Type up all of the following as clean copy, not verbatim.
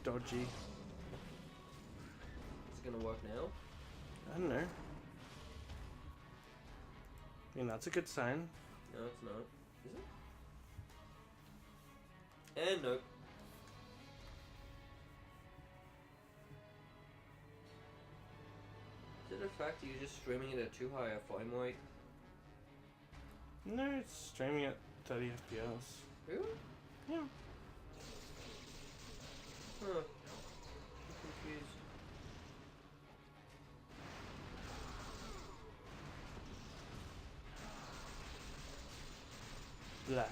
dodgy. Is it gonna work now? I don't know. I mean, that's a good sign. No, it's not. Is it? And nope. Is it the fact that you're just streaming it at too high a frame rate? No, it's streaming at 30 FPS. Really? Yeah. Huh. I'm confused. Blah.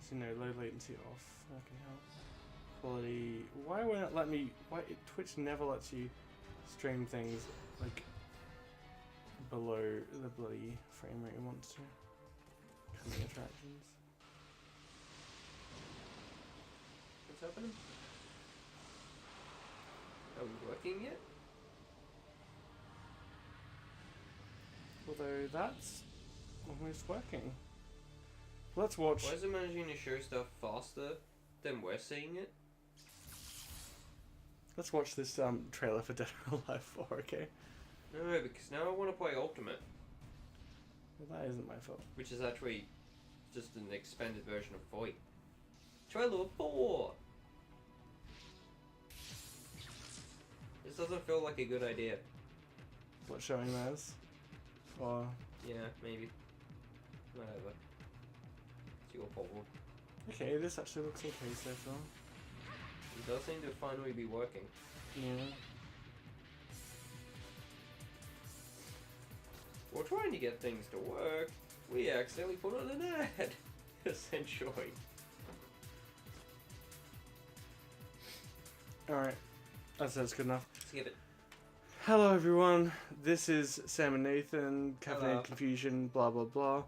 So no, low latency off. That can help. Quality. Why won't it let me? Why Twitch never lets you stream things like below the bloody frame rate it wants to? Coming attractions. What's happening? Are we working yet? Although that's almost working. Let's watch. Why is it managing to show stuff faster than we're seeing it? Let's watch this trailer for Dead or Alive 4, okay? No, because now I want to play Ultimate, Well, that isn't my fault. which is actually just an expanded version of Void. Trailer 4! This doesn't feel like a good idea. What showing those? Or Yeah, maybe. Whatever. It's your problem. okay, this actually looks okay so far. It does seem to finally be working. Yeah. We're trying to get things to work. We accidentally put on an ad. Essentially. Alright. That's good enough. Skip it. Hello everyone, this is Sam and Nathan, Hello. Caffeinated Confusion, blah blah blah.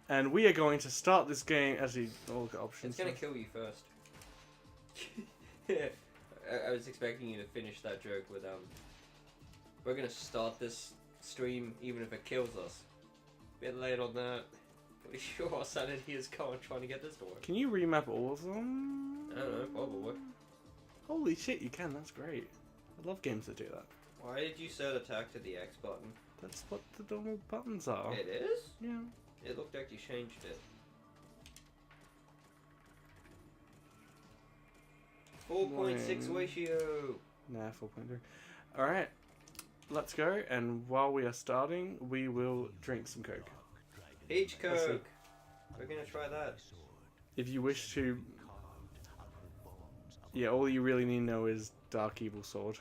And we are going to start this game, actually, all look at options. It's gonna kill you first. I was expecting you to finish that joke with, we're gonna start this stream even if it kills us. Bit late on that. Pretty sure our sanity is going trying to get this to work. Can you remap all of them? I don't know, probably. Holy shit, you can, that's great. I love games that do that. Why did you set attack to the X button? That's what the normal buttons are. It is? Yeah. It looked like you changed it. 4.6 ratio. Nah, 4.3. Alright, let's go, and while we are starting, we will drink some Coke. Peach Let's see. Coke. We're gonna try that. If you wish to... Yeah, all you really need to know is Dark Evil Sword.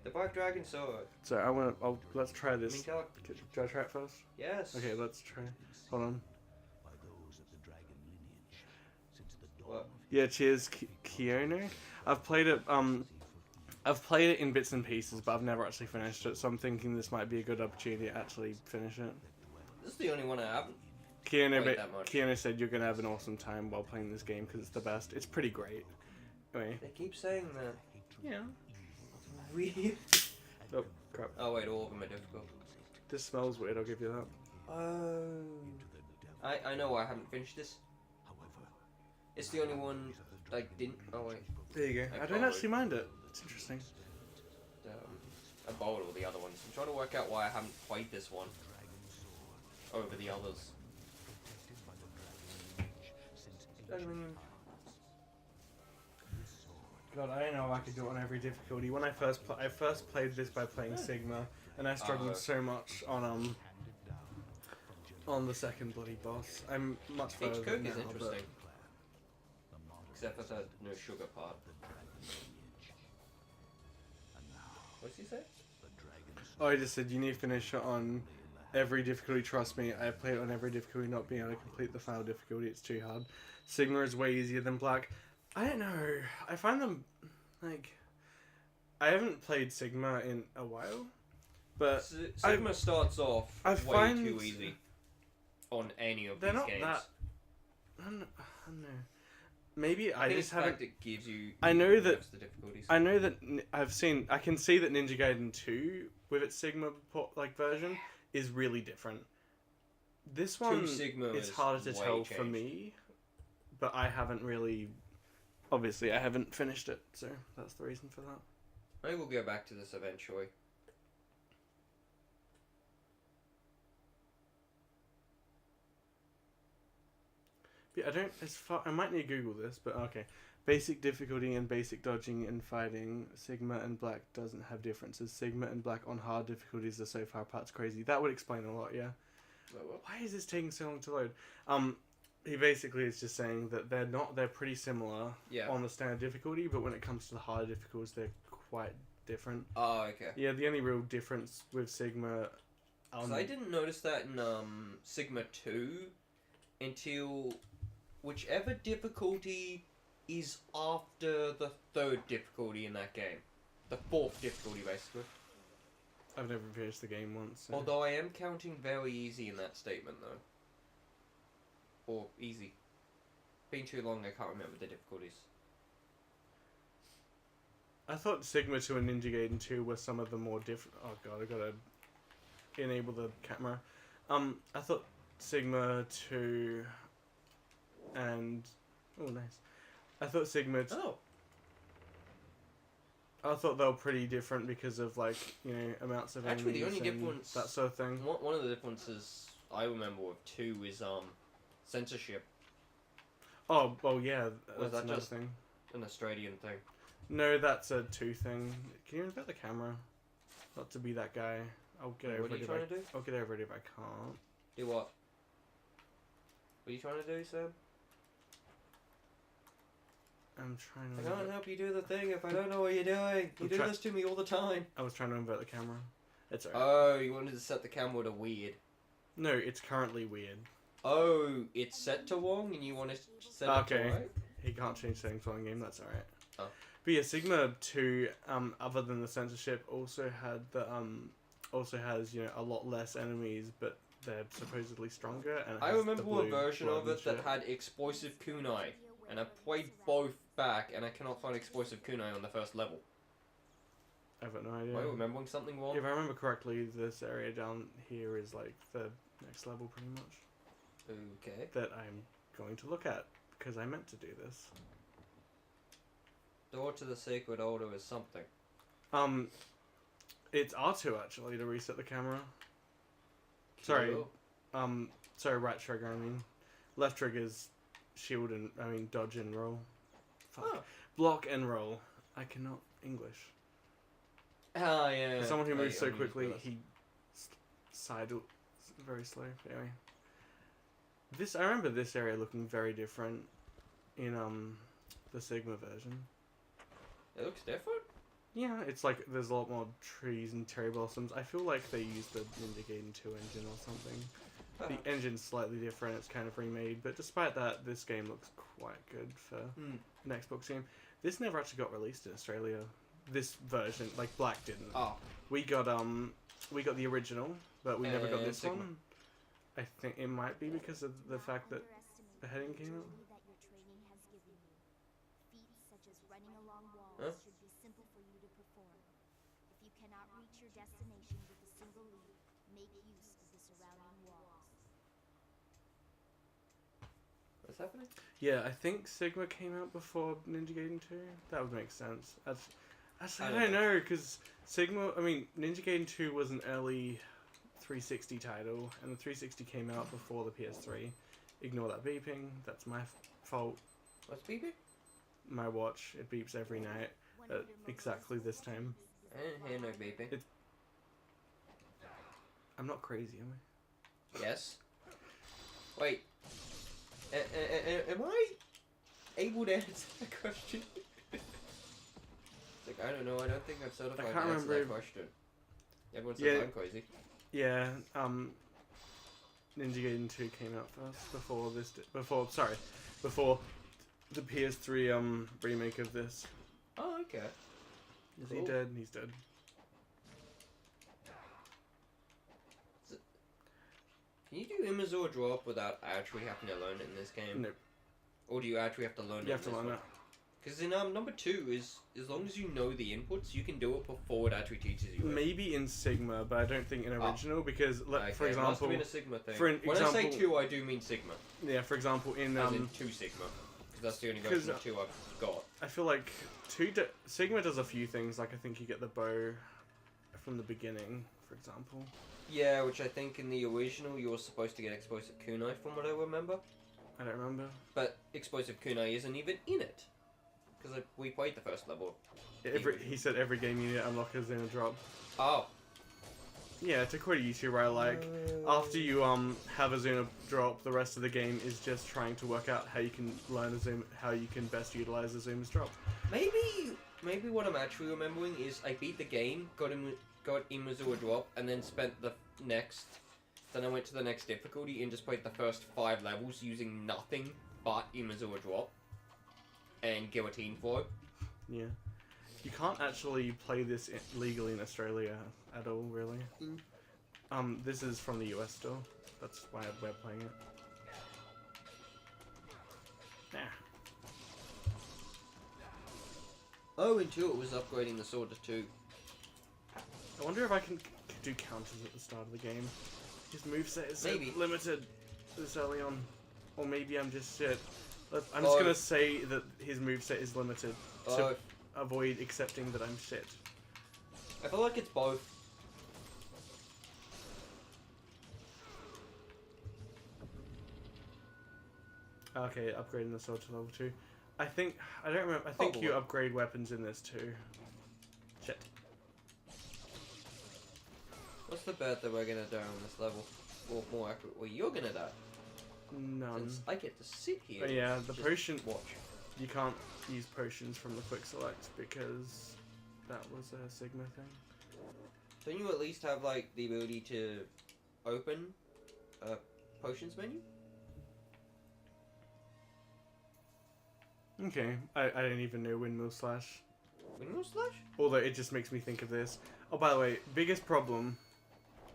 The Black Dragon Sword. So let's try this. I mean, tell- Do I try it first? Yes. Okay, let's try. Hold on. What? Yeah, cheers, Keanu. I've played it. I've played it in bits and pieces, but I've never actually finished it. So I'm thinking this might be a good opportunity to actually finish it. This is the only one I haven't. Keanu, Played that much. Keanu said you're gonna have an awesome time while playing this game because it's the best. It's pretty great. Anyway. They keep saying that. Yeah. Weird. Oh crap! Oh wait, all of them are difficult. This smells weird. I'll give you that. Oh. I know why I haven't finished this. It's the only one I didn't. Oh wait. There you go. I don't actually mind it. It's interesting. I borrowed all the other ones. I'm trying to work out why I haven't played this one over the others. God, I don't know if I could do it on every difficulty. When I first played this by playing Sigma, and I struggled so much on the second bloody boss. I'm much further Peach Coke now, is interesting. Except for the no sugar part. What did he say? Oh, I just said you need to finish it on every difficulty. Trust me, I played it on every difficulty, not being able to complete the final difficulty. It's too hard. Sigma is way easier than Black. I don't know. I find them like I haven't played Sigma in a while, but Sigma starts off way too easy on any of these games. They're not that. I don't know. Maybe I think just it's the fact haven't. it gives you. I know that. The difficulties. I know that I can see that Ninja Gaiden 2 with its Sigma version is really different. This one, Sigma it's is harder to way tell for changed. me, but I haven't really. Obviously, I haven't finished it, so that's the reason for that. Maybe we'll go back to this eventually. But I don't. As far, I might need to Google this, but okay. Basic difficulty and basic dodging and fighting. Sigma and Black doesn't have differences. Sigma and Black on hard difficulties are so far apart. It's crazy. That would explain a lot. Yeah. Why is this taking so long to load? He basically is just saying that they're not. They're pretty similar Yeah. on the standard difficulty, but when it comes to the harder difficulties, they're quite different. Oh, okay. Yeah, the only real difference with Sigma. 'Cause I didn't notice that in Sigma 2 until whichever difficulty is after the third difficulty in that game. The fourth difficulty, basically. I've never finished the game once. So. Although I am counting very easy in that statement, though. Or easy. Been too long, I can't remember the difficulties. I thought Sigma 2 and Ninja Gaiden 2 were some of the more different. Oh god, I gotta enable the camera. I thought Sigma 2 and. Oh, nice. I thought Sigma. Oh! I thought they were pretty different because of, like, you know, amounts of Actually, the enemies only and difference- that sort of thing. One of the differences I remember with 2 is, censorship. Oh, well, yeah, that's that another just- thing. An Australian thing. No, that's a 2 thing. Can you invert the camera? Not to be that guy. I'll get over What are it you if trying I. to do? I'll get over it if I can't. Do what? What are you trying to do, Sam? I'm trying I to. can't help you do the thing if I don't know what you're doing. You I'm do try- this to me all the time. I was trying to invert the camera. It's alright. Oh, you wanted to set the camera to weird. No, it's currently weird. Oh, it's set to wrong and you want to set it Okay. to right? He can't change settings while in game. That's alright. Oh. But yeah, Sigma 2, other than the censorship, also had the also has, you know, a lot less enemies, but they're supposedly stronger. And it I has remember the a blue version blood of and it that shit. had explosive kunai, and I played both back, and I cannot find explosive kunai on the first level. I've got no Am idea. I remembering something wrong? If I remember correctly, this area down here is like the next level, pretty much. Okay. That I'm going to look at because I meant to do this. Door to the Sacred Order is something. It's R2 actually to reset the camera. Sorry. Cool. Sorry, right trigger. I mean, left trigger is shield and dodge and roll. Fuck. Oh. Block and roll. I cannot English. Ah, yeah. For someone who moves so I'm used to quickly, this. he sidled very slow. Anyway, I remember this area looking very different in the Sigma version. It looks different? Yeah, it's like there's a lot more trees and cherry blossoms. I feel like they used the Ninja Gaiden 2 engine or something. The engine's slightly different, it's kind of remade, but despite that, this game looks quite good for an Xbox game. This never actually got released in Australia. This version, like Black didn't. Oh. We got the original, but we never got this Sigma. one. I think it might be because of the fact that the heading came out. Huh? Should be simple for you to perform. If you cannot reach your destination with a single leap, make use of the surrounding walls. What's happening? Yeah, I think Sigma came out before Ninja Gaiden 2. That would make sense. Actually, I I don't don't know, because Ninja Gaiden 2 was an early 360 title, and the 360 came out before the PS3. Ignore that beeping, that's my fault. What's beeping? My watch, it beeps every night at exactly this time. I didn't hear no beeping. I'm not crazy, am I? Yes. Wait. Am I able to answer that question? It's like, I don't know, I don't think I'm certified to can't answer remember that question. Everyone says Yeah. I'm crazy. Yeah, Ninja Gaiden 2 came out first, before the PS3 remake of this. Oh, okay. Is Cool. he dead? He's dead. Can you do Imazor drop without actually having to learn it in this game? No, Or do you actually have to learn it you have in to this learn one? it. Because in number 2 is as long as you know the inputs, you can do it before it actually teaches you. Maybe in Sigma, but I don't think in original because, Okay, for it must have example, been a Sigma thing. for an When I say example- 2, I do mean Sigma. yeah, for example, in As in 2 Sigma. Because that's the only version of 2 I've got. I feel like Sigma does a few things. Like I think you get the bow from the beginning, for example. Yeah, which I think in the original you were supposed to get explosive kunai from what I remember. I don't remember. But explosive kunai isn't even in it. Because we played the first level. He said every game you unlock is in a drop. Oh. Yeah, to quote a YouTuber I like, after you have a Zuna drop, the rest of the game is just trying to work out how you can learn a Zoom, how you can best utilize a Zuma's drop. Maybe what I'm actually remembering is I beat the game, got Imazua drop, and then spent the next. Then I went to the next difficulty and just played the first 5 levels using nothing but Imazua drop and guillotine for it. Yeah. You can't actually play this legally in Australia at all, really. This is from the US still. That's why we're playing it. Yeah. Oh, and 2 it was upgrading the sword to 2. I wonder if I can do counters at the start of the game. His moveset is so Maybe. limited this early on. Or maybe I'm just shit. I'm just gonna say that his moveset is limited to avoid accepting that I'm shit. I feel like it's both. Okay, upgrading the sword to level 2. I don't remember, I think you upgrade weapons in this too. Shit. What's the bet that we're gonna die on this level? Or more accurately, you're gonna die. None. Since I get to sit here. But yeah, the just potion, watch. you can't use potions from the quick select because that was a Sigma thing. Don't you at least have like the ability to open a potions menu? Okay, I didn't even know Windmill Slash. Windmill slash? Although it just makes me think of this. Oh, by the way, biggest problem.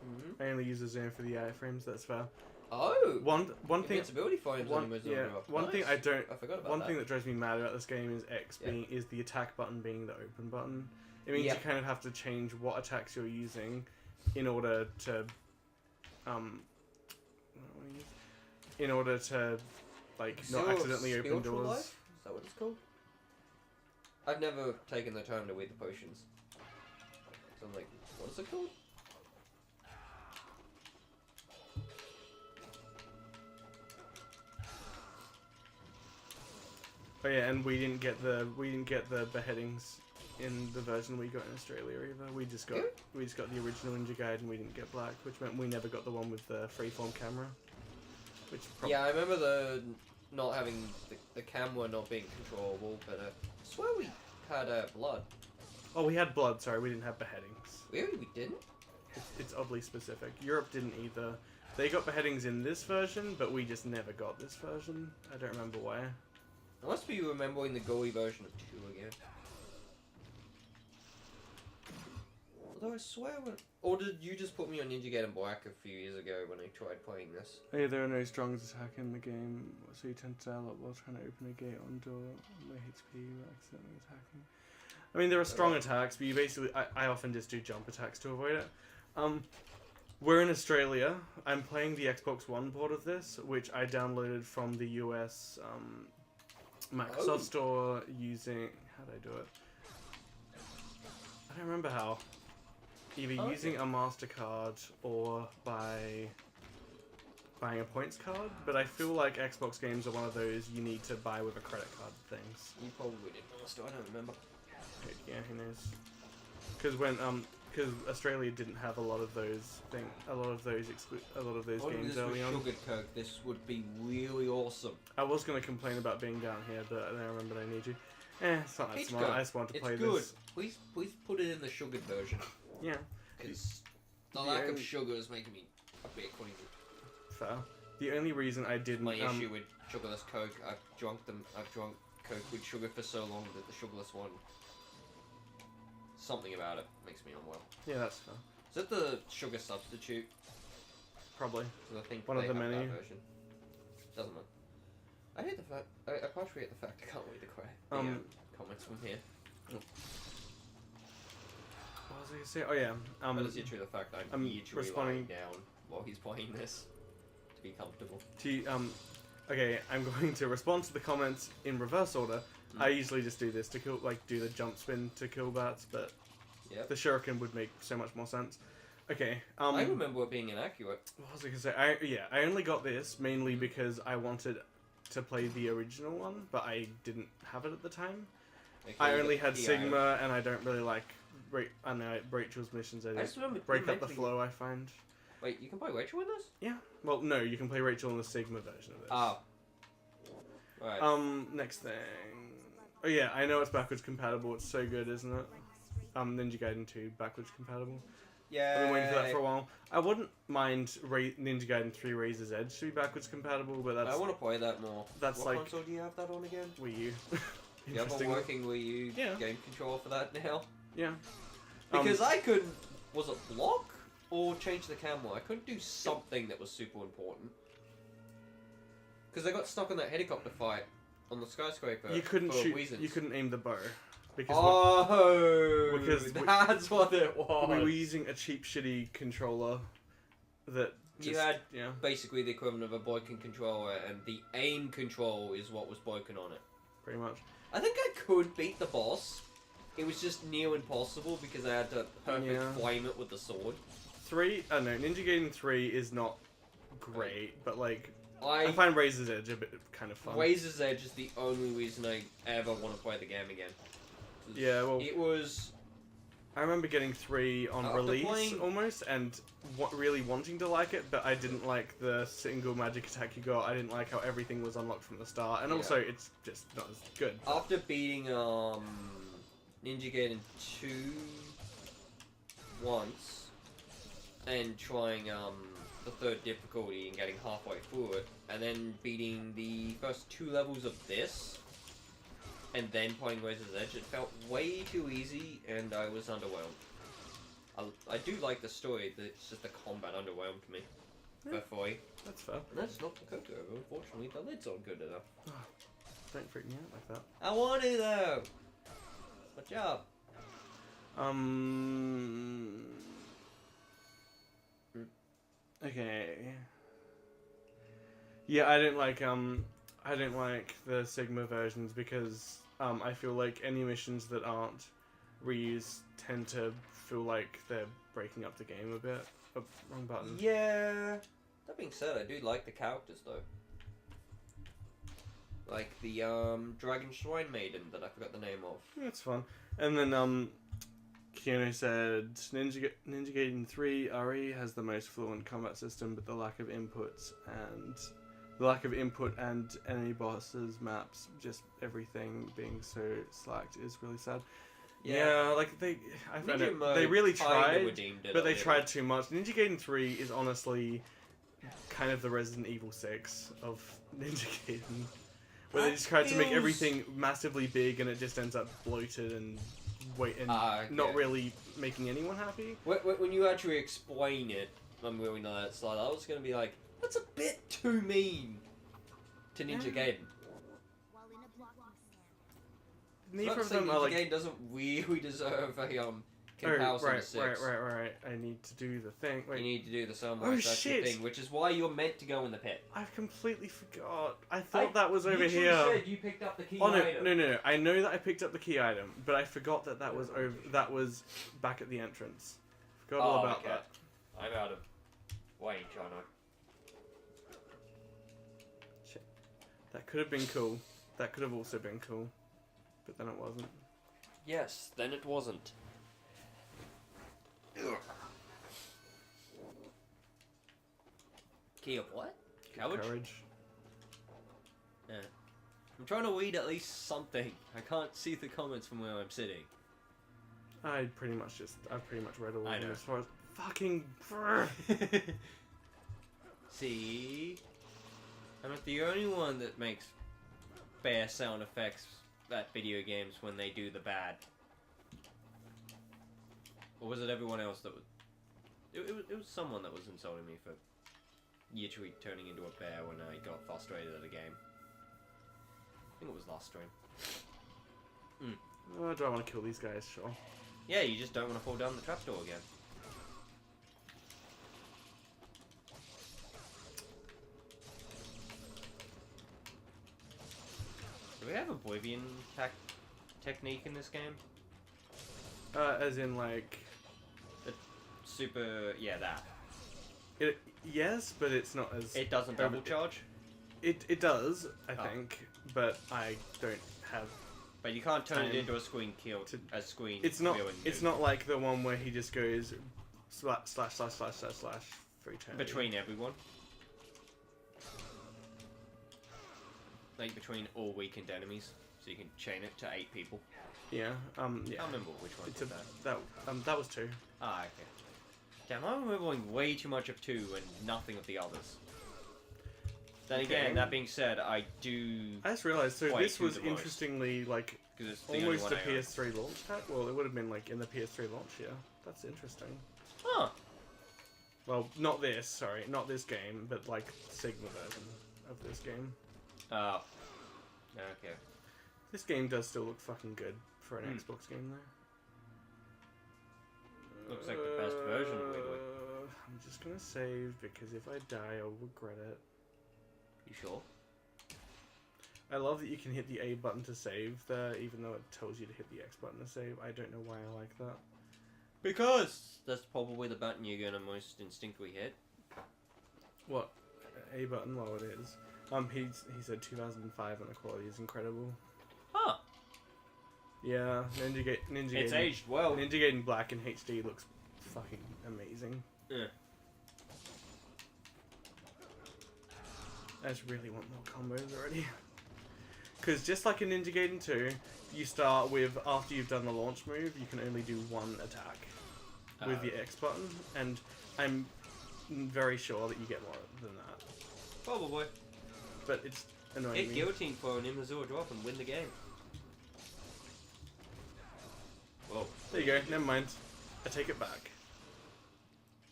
Mm-hmm. I only use the Zone for the iframes. That's fair. Oh. One thing. Invincibility frames One, on yeah, drop. one thing I don't. I forgot about One that. thing that drives me mad about this game is is the attack button being the open button. It means you kind of have to change what attacks you're using in order to like not accidentally open Spiritual doors. Life? Is that what it's called? I've never taken the time to read the potions. So I'm like, what is it called? Oh yeah, and we didn't get the beheadings in the version we got in Australia either. We just got the original Ninja Gaiden. We didn't get black, which meant we never got the one with the freeform camera. Which yeah, I remember the not having the camera not being controllable, but I swear we had blood. Oh, we had blood. Sorry, we didn't have beheadings. Really, we didn't. It's oddly specific. Europe didn't either. They got beheadings in this version, but we just never got this version. I don't remember why. I must be remembering the GUI version of 2 again. Although I swear or did you just put me on Ninja Gaiden Black a few years ago when I tried playing this? Hey, there are no strongest attack in the game, so you tend to dial up while trying to open a gate on door. No HP, you're accidentally attacking. I mean, there are strong attacks, but you basically... I often just do jump attacks to avoid it. We're in Australia. I'm playing the Xbox One port of this, which I downloaded from the US Microsoft Store using... How did I do it? I don't remember how. Either using a MasterCard or by buying a points card, but I feel like Xbox games are one of those you need to buy with a credit card things. You probably did, Master. I don't remember. Yeah, who knows? Because Australia didn't have a lot of those games early on. Sugar Coke, this would be really awesome. I was gonna complain about being down here, but then I remembered I need you. It's not that Peach smart. Coke. I just want to play It's good. this. Please put it in the sugared version. Yeah. Because the lack of sugar is making me a bit queasy. Fair. The only reason I didn't. My issue with sugarless Coke, I've drunk Coke with sugar for so long that the sugarless one, something about it makes me unwell. Yeah, that's fair. Is that the sugar substitute? Probably. I think One of the have many. that version. Doesn't matter. I hate the fact. I partially hate the fact I can't read the comments from here. What was I gonna say? Oh yeah. But it's literally the fact that I'm literally responding lying down while he's playing this to be comfortable. Okay, I'm going to respond to the comments in reverse order. I usually just do this to kill, like, do the jump spin to kill bats, but the shuriken would make so much more sense. Okay, I remember it being inaccurate. what was I gonna say? I only got this mainly because I wanted to play the original one, but I didn't have it at the time. Okay, I only had the Sigma, and I don't really like, I know, Rachel's missions. I just remember break up the mentally- flow, I find. Wait, you can play Rachel in this? Yeah. Well, no, you can play Rachel in the Sigma version of this. Ah. Right. Next thing. Oh yeah, I know it's backwards compatible. It's so good, isn't it? Ninja Gaiden 2 backwards compatible. Yeah. I've been waiting for that for a while. I wouldn't mind Ninja Gaiden 3 Razor's Edge to be backwards compatible, but that's I want to play that more. that's what like console do you have that on again? Wii U. You have a working Wii U game controller for that now? Yeah. Because I couldn't... Was it block? Or change the camera? I couldn't do something that was super important. Because I got stuck on that helicopter fight on the skyscraper. You couldn't for shoot. reasons. You couldn't aim the bow. Because Because that's what it was. we were using a cheap, shitty controller that You had yeah, basically the equivalent of a broken controller, and the aim control is what was broken on it. pretty much. I think I could beat the boss. It was just near impossible because I had to perfect flame it with the sword. Ninja Gaiden 3 is not great, but like I find Razor's Edge a bit kind of fun. Razor's Edge is the only reason I ever want to play the game again. Yeah, well, it was. I remember getting 3 on After release playing- almost, and really wanting to like it, but I didn't like the single magic attack you got. I didn't like how everything was unlocked from the start, and also it's just not as good. After beating Ninja Gaiden 2 once and trying the third difficulty and getting halfway through it, and then beating the first 2 levels of this, and then playing Razor's Edge, it felt way too easy, and I was underwhelmed. I do like the story, but it's just the combat underwhelmed me. Therefore, That's fair. and that's not the cocoa, unfortunately, the lid's not good enough. Don't freak me out like that. I want to though! Good job. Okay. Yeah, I don't like the Sigma versions because I feel like any missions that aren't reused tend to feel like they're breaking up the game a bit. Oh, wrong button. Yeah. That being said, I do like the characters though. Like the Dragon Shrine Maiden that I forgot the name of. That's fun. And then Keanu said Ninja Gaiden 3 RE has the most fluent combat system, but the lack of input and enemy bosses, maps, just everything being so slacked is really sad. Yeah, like they really tried, but they tried too much. Ninja Gaiden 3 is honestly kind of the Resident Evil 6 of Ninja Gaiden, where they just tried to make everything massively big and it just ends up bloated and not really making anyone happy. When you actually explain it, when we were in that slide, I was going to be like, that's a bit too mean to Ninja Gaiden. While in a blocking stand, Neither of them are like. Ninja Gaiden doesn't really deserve a comparison to 6. Right. I need to do the thing. Wait. You need to do the Sunrise Oh, Statue shit. thing, which is why you're meant to go in the pit. I've completely forgot. I thought that was over You here. said you picked up the key Oh item. no! I know that I picked up the key item, but I forgot that was over. That was back at the entrance. Forgot all about that. I'm out of Wayne, China. Shit. That could have been cool. That could have also been cool, but then it wasn't. Yes, then it wasn't. Ugh. Key of what? Courage? Yeah. I'm trying to read at least something. I can't see the comments from where I'm sitting. I've pretty much read all I of them know. as far as fucking. See? I'm not the only one that makes bear sound effects at video games when they do the bad. Or was it everyone else that was... It was someone that was insulting me for literally turning into a bear when I got frustrated at a game. I think it was last stream. Oh, do I want to kill these guys? Sure. Yeah, you just don't want to fall down the trapdoor again. Do we have oblivion technique in this game? As in, like... Super... yeah, that. Yes, but it's not as... It doesn't double charge? It does, I think, but I don't have... But you can't turn it into a screen kill. It's not like the one where he just goes slash 3 turns. Between everyone. Like between all weakened enemies. So you can chain it to 8 people. Yeah, yeah. I can't remember which one did that. That was 2. Ah, okay. Damn, I'm remembering way too much of 2 and nothing of the others. Then again, that being said, I just realised, so this was the most. interestingly, like, Because it's the only almost one a I own. PS3 launch pack? Well, it would have been, like, in the PS3 launch year. That's interesting. Huh. Well, not this game, but, like, Sigma version of this game. Oh. Okay. This game does still look fucking good for an Xbox game, though. Looks like the best version, weirdly. I'm just gonna save, because if I die, I'll regret it. You sure? I love that you can hit the A button to save there, even though it tells you to hit the X button to save. I don't know why I like that. Because that's probably the button you're gonna most instinctively hit. What? A button? Well, it is. He said 2005 and the quality is incredible. Huh. Yeah, Ninja Gaiden. It's aged well. Ninja Gaiden Black in HD looks fucking amazing. Yeah. I just really want more combos already. Because just like in Ninja Gaiden 2, you start with, after you've done the launch move, you can only do 1 attack with the X button, and I'm very sure that you get more than that. Probably. But it's annoying Hit me. guillotine for an Imazura drop and win the game. Whoa. There you go, never mind. I take it back.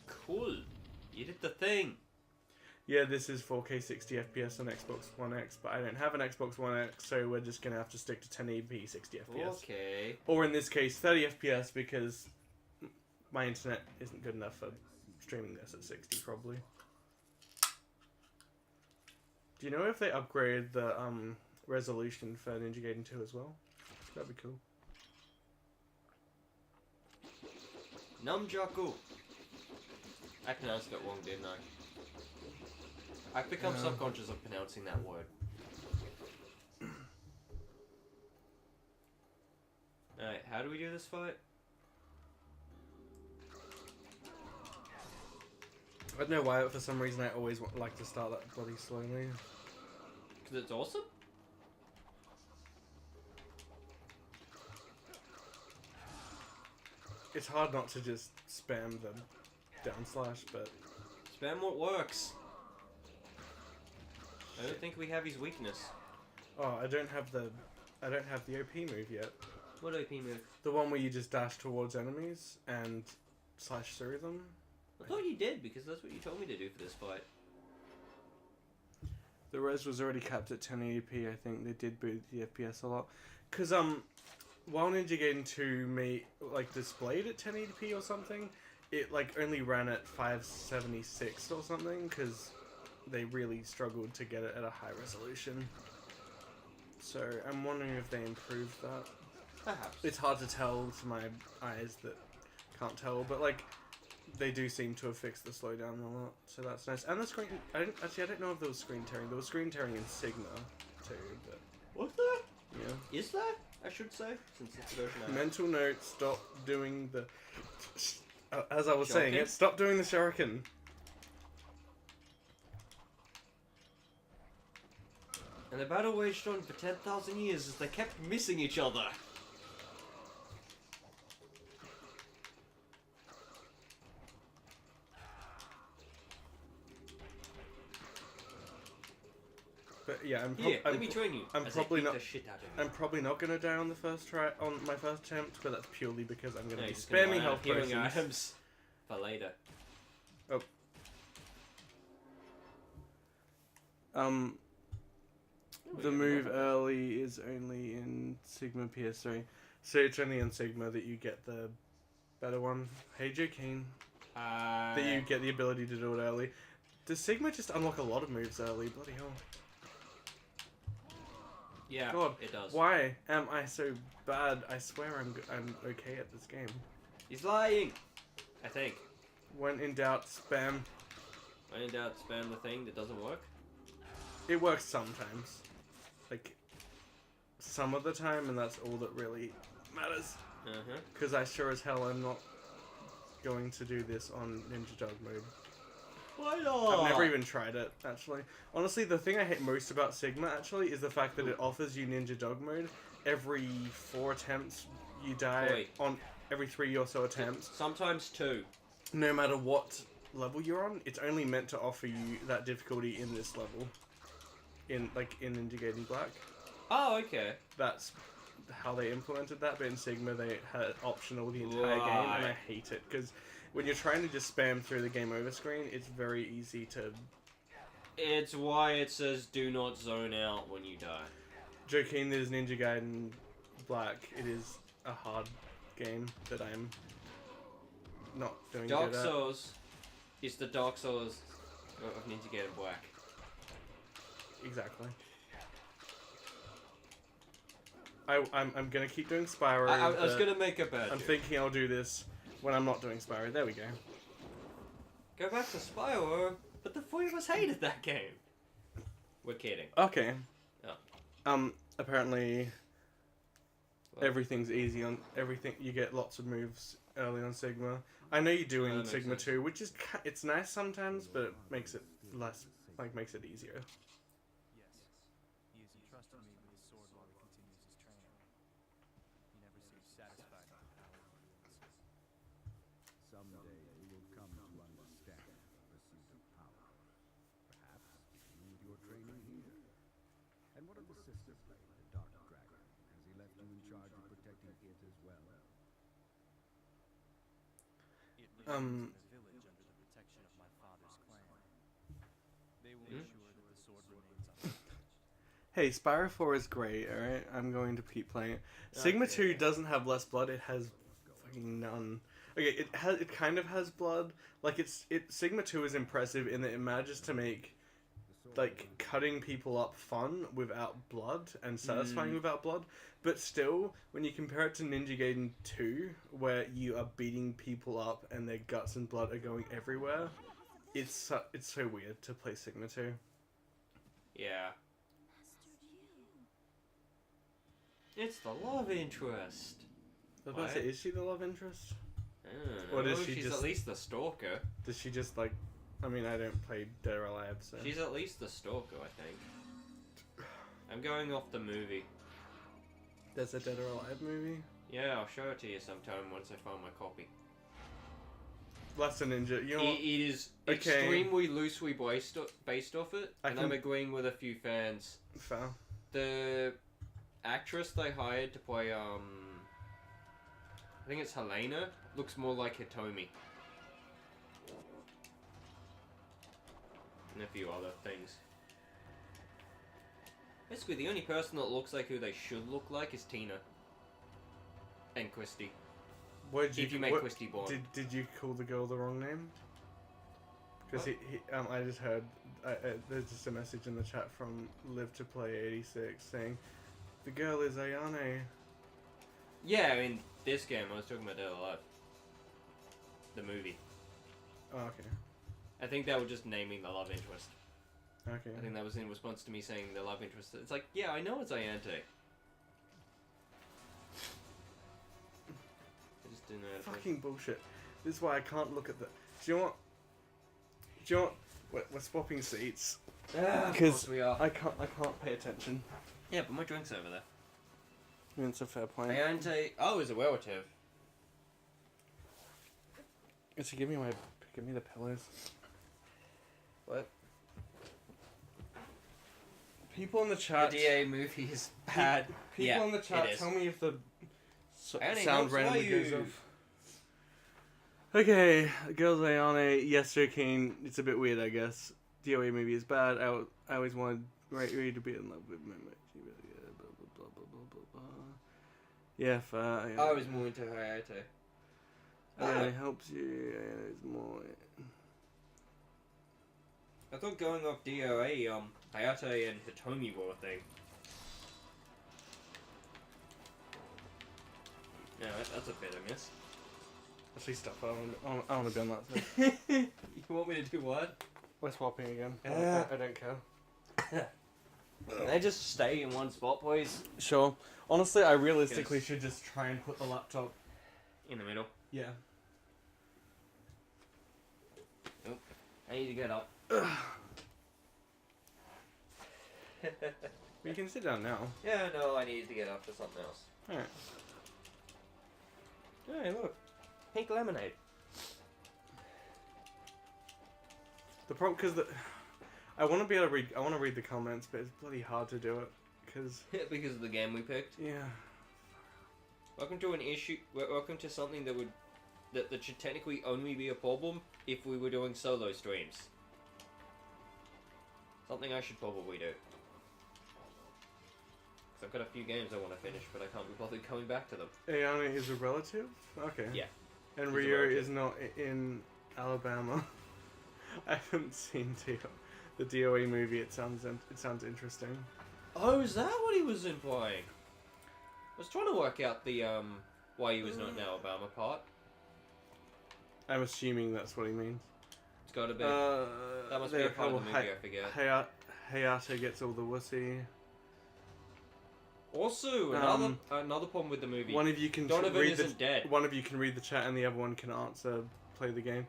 Cool. You did the thing. Yeah, this is 4K 60 FPS on Xbox One X, but I don't have an Xbox One X, so we're just going to have to stick to 1080p 60 FPS. Okay. Or in this case, 30 FPS, because my internet isn't good enough for streaming this at 60, probably. Do you know if they upgraded the resolution for Ninja Gaiden 2 as well? That'd be cool. Numjaku. I pronounced it wrong, didn't I? I've become subconscious of pronouncing that word. Alright, how do we do this fight? I don't know why, but for some reason I always like to start that bloody slowly. Because it's awesome? It's hard not to just spam the down slash, but... Spam what works. I don't think we have his weakness. Oh, I don't have the OP move yet. What OP move? The one where you just dash towards enemies and slash through them. I thought you did, because that's what you told me to do for this fight. The res was already capped at 1080p, I think. They did boost the FPS a lot. Because, while Ninja Gaiden 2 displayed at 1080p or something, it, only ran at 576 or something, because they really struggled to get it at a high resolution. So, I'm wondering if they improved that. Perhaps. It's hard to tell to my eyes that can't tell, but, they do seem to have fixed the slowdown a lot, so that's nice. And the screen... I don't know if there was screen tearing. There was screen tearing in Sigma, too, but... What's that? Yeah. Is that? I should say, since it's the version I have. Mental note, stop doing the... as I was Shuriken? saying it, stop doing the shuriken. And the battle waged on for 10,000 years as they kept missing each other. But yeah, let me train you. I'm as probably I beat not- the shit out of you. I'm probably not gonna die on the first try, on my first attempt, but that's purely because I'm gonna No, be you're just gonna spamming run out health of healing potions. items for later. The move early is only in Sigma PS3. So it's only in Sigma that you get the better one. Hey, Joe Keen. That you get the ability to do it early. Does Sigma just unlock a lot of moves early? Bloody hell. Yeah, God, it does. why am I so bad? I swear I'm okay at this game. He's lying! I think. When in doubt, spam. When in doubt, spam the thing that doesn't work. It works sometimes. Like, some of the time, and that's all that really matters. Uh-huh. Because I sure as hell am not going to do this on Ninja Dog mode. Why not? I've never even tried it, actually. Honestly, the thing I hate most about Sigma, actually, is the fact that it offers you Ninja Dog mode. Every 4 attempts, you die. On every 3 or so attempts. Sometimes 2. No matter what level you're on, it's only meant to offer you that difficulty in this level. In Ninja Gaiden Black. Oh, okay. That's how they implemented that, but in Sigma they had optional the entire game, and I hate it, because when you're trying to just spam through the game over screen, it's very easy to... It's why it says do not zone out when you die. Joking, there's Ninja Gaiden Black. It is a hard game that I'm not doing Dark good at. Souls is the Dark Souls of Ninja Gaiden Black. Exactly. I'm gonna keep doing Spyro. I was gonna make a bad I'm joke. thinking I'll do this when I'm not doing Spyro. There we go. Go back to Spyro, but the 3 of us hated that game. We're kidding. Okay. Oh. Apparently Well, everything's easy on everything. You get lots of moves early on Sigma. I know you do in that makes Sigma sense. too, which is it's nice sometimes, but it makes it less, makes it easier. Yes. He has entrusted me with his sword while he continues his training. He never seems satisfied with the power he wields. Someday you will come to understand the pursuit of power. Perhaps beginning with your training here. And what of the sister blade, the Dark Dragon? Has he left you in charge of protecting it as well? It remains in the village under the protection of my father's clan. They will ensure that the sword remains untouched. Hey, Spyro 4 is great. All right, I'm going to keep playing it. Sigma 2 doesn't have less blood. It has fucking none. Okay, it kind of has blood. Like Sigma 2 is impressive in that it manages to make cutting people up fun without blood and satisfying without blood. But still, when you compare it to Ninja Gaiden 2, where you are beating people up and their guts and blood are going everywhere, it's so weird to play Sigma 2. Yeah. It's the love interest. I was about to say, is she the love interest? I don't know. Or does she She's just- at least the stalker. Does she just I mean, I don't play Dead or Alive, so... She's at least the stalker, I think. I'm going off the movie. There's a Dead or Alive movie? Yeah, I'll show it to you sometime once I find my copy. Less a Ninja. You know what? It is Okay. extremely loosely based off it, I and can- I'm agreeing with a few fans. Fair. The actress they hired to play, I think it's Helena, looks more like Hitomi. And a few other things. Basically, the only person that looks like who they should look like is Tina. And Christy. What did If you make Christy born. Did you call the girl the wrong name? Because I just heard there's just a message in the chat from Live to Play 86 saying the girl is Ayane. Yeah, I mean, this game, I was talking about Dead or Alive. The movie. Oh, okay. I think they were just naming the love interest. Okay. I think that was in response to me saying the love interest. It's like, yeah, I know it's Ayante. I just didn't know. how to- Fucking bullshit. This is why I can't look at the. Do you know what? We're swapping seats. Of Because course we are. I can't pay attention. Yeah, but my drink's over there. It's a fair point. Ayante. Oh, is a relative. So give me the pillows. What? People in the The chat. DA movie is bad. People Yeah, in the chat, it is. tell me if the Annie, sound how randomly are goes you? off. Okay, Girls Ayane, yes, joking. It's a bit weird, I guess. DOA movie is bad. I always wanted Right, ready to be in love with me. Blah, blah, blah, blah, blah, blah. Yeah, fair. I was more into Hayato. It helps you. It's more. I thought going off DOA, Hayato and Hitomi were a thing. Yeah, that's a bit of miss. Actually, stop. I want to be on that side. You want me to do what? We're swapping again. I don't care. Can they just stay in one spot, please? Sure. Honestly, I realistically Yes. should just try and put the laptop. In the middle. Yeah. I need to get up. We can sit down now. Yeah, no, I need to get up for something else. Alright. Hey, look. Pink lemonade. The problem, because I want to be able to read. I want to read the comments, but it's bloody hard to do it. Because Because of the game we picked. yeah. Welcome to an issue. Welcome to something that should technically only be a problem if we were doing solo streams. Something I should probably do. Because I've got a few games I want to finish, but I can't be bothered coming back to them. Ayane is a relative. Okay. Yeah. And He's a Ryo relative. is not in Alabama. I haven't seen the DOA movie. It sounds interesting. Oh, is that what he was implying? I was trying to work out the why he was not in Alabama part. I'm assuming that's what he means. It's got to be. That must be a part of the movie. I forget. Hayato gets all the wussy. Also, another problem with the movie. One of you can Donovan read isn't dead. One of you can read the chat, and the other one can play the game.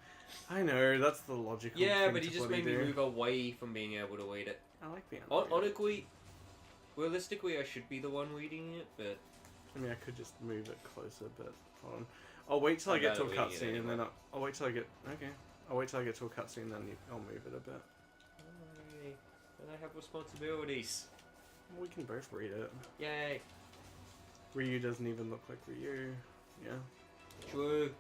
I know that's the logical. Yeah, thing but he to just bloody made me do. move away from being able to read it. I like the. Honestly, realistically, I should be the one reading it, but I mean, I could just move it closer, but hold on. I'll wait till I get to a better reading it cutscene, and then anyway. I'll wait till I get. Okay. I'll wait till I get to a cutscene, then I'll move it a bit. and I have responsibilities. We can both read it. Yay! Ryu doesn't even look like Ryu. Yeah. True.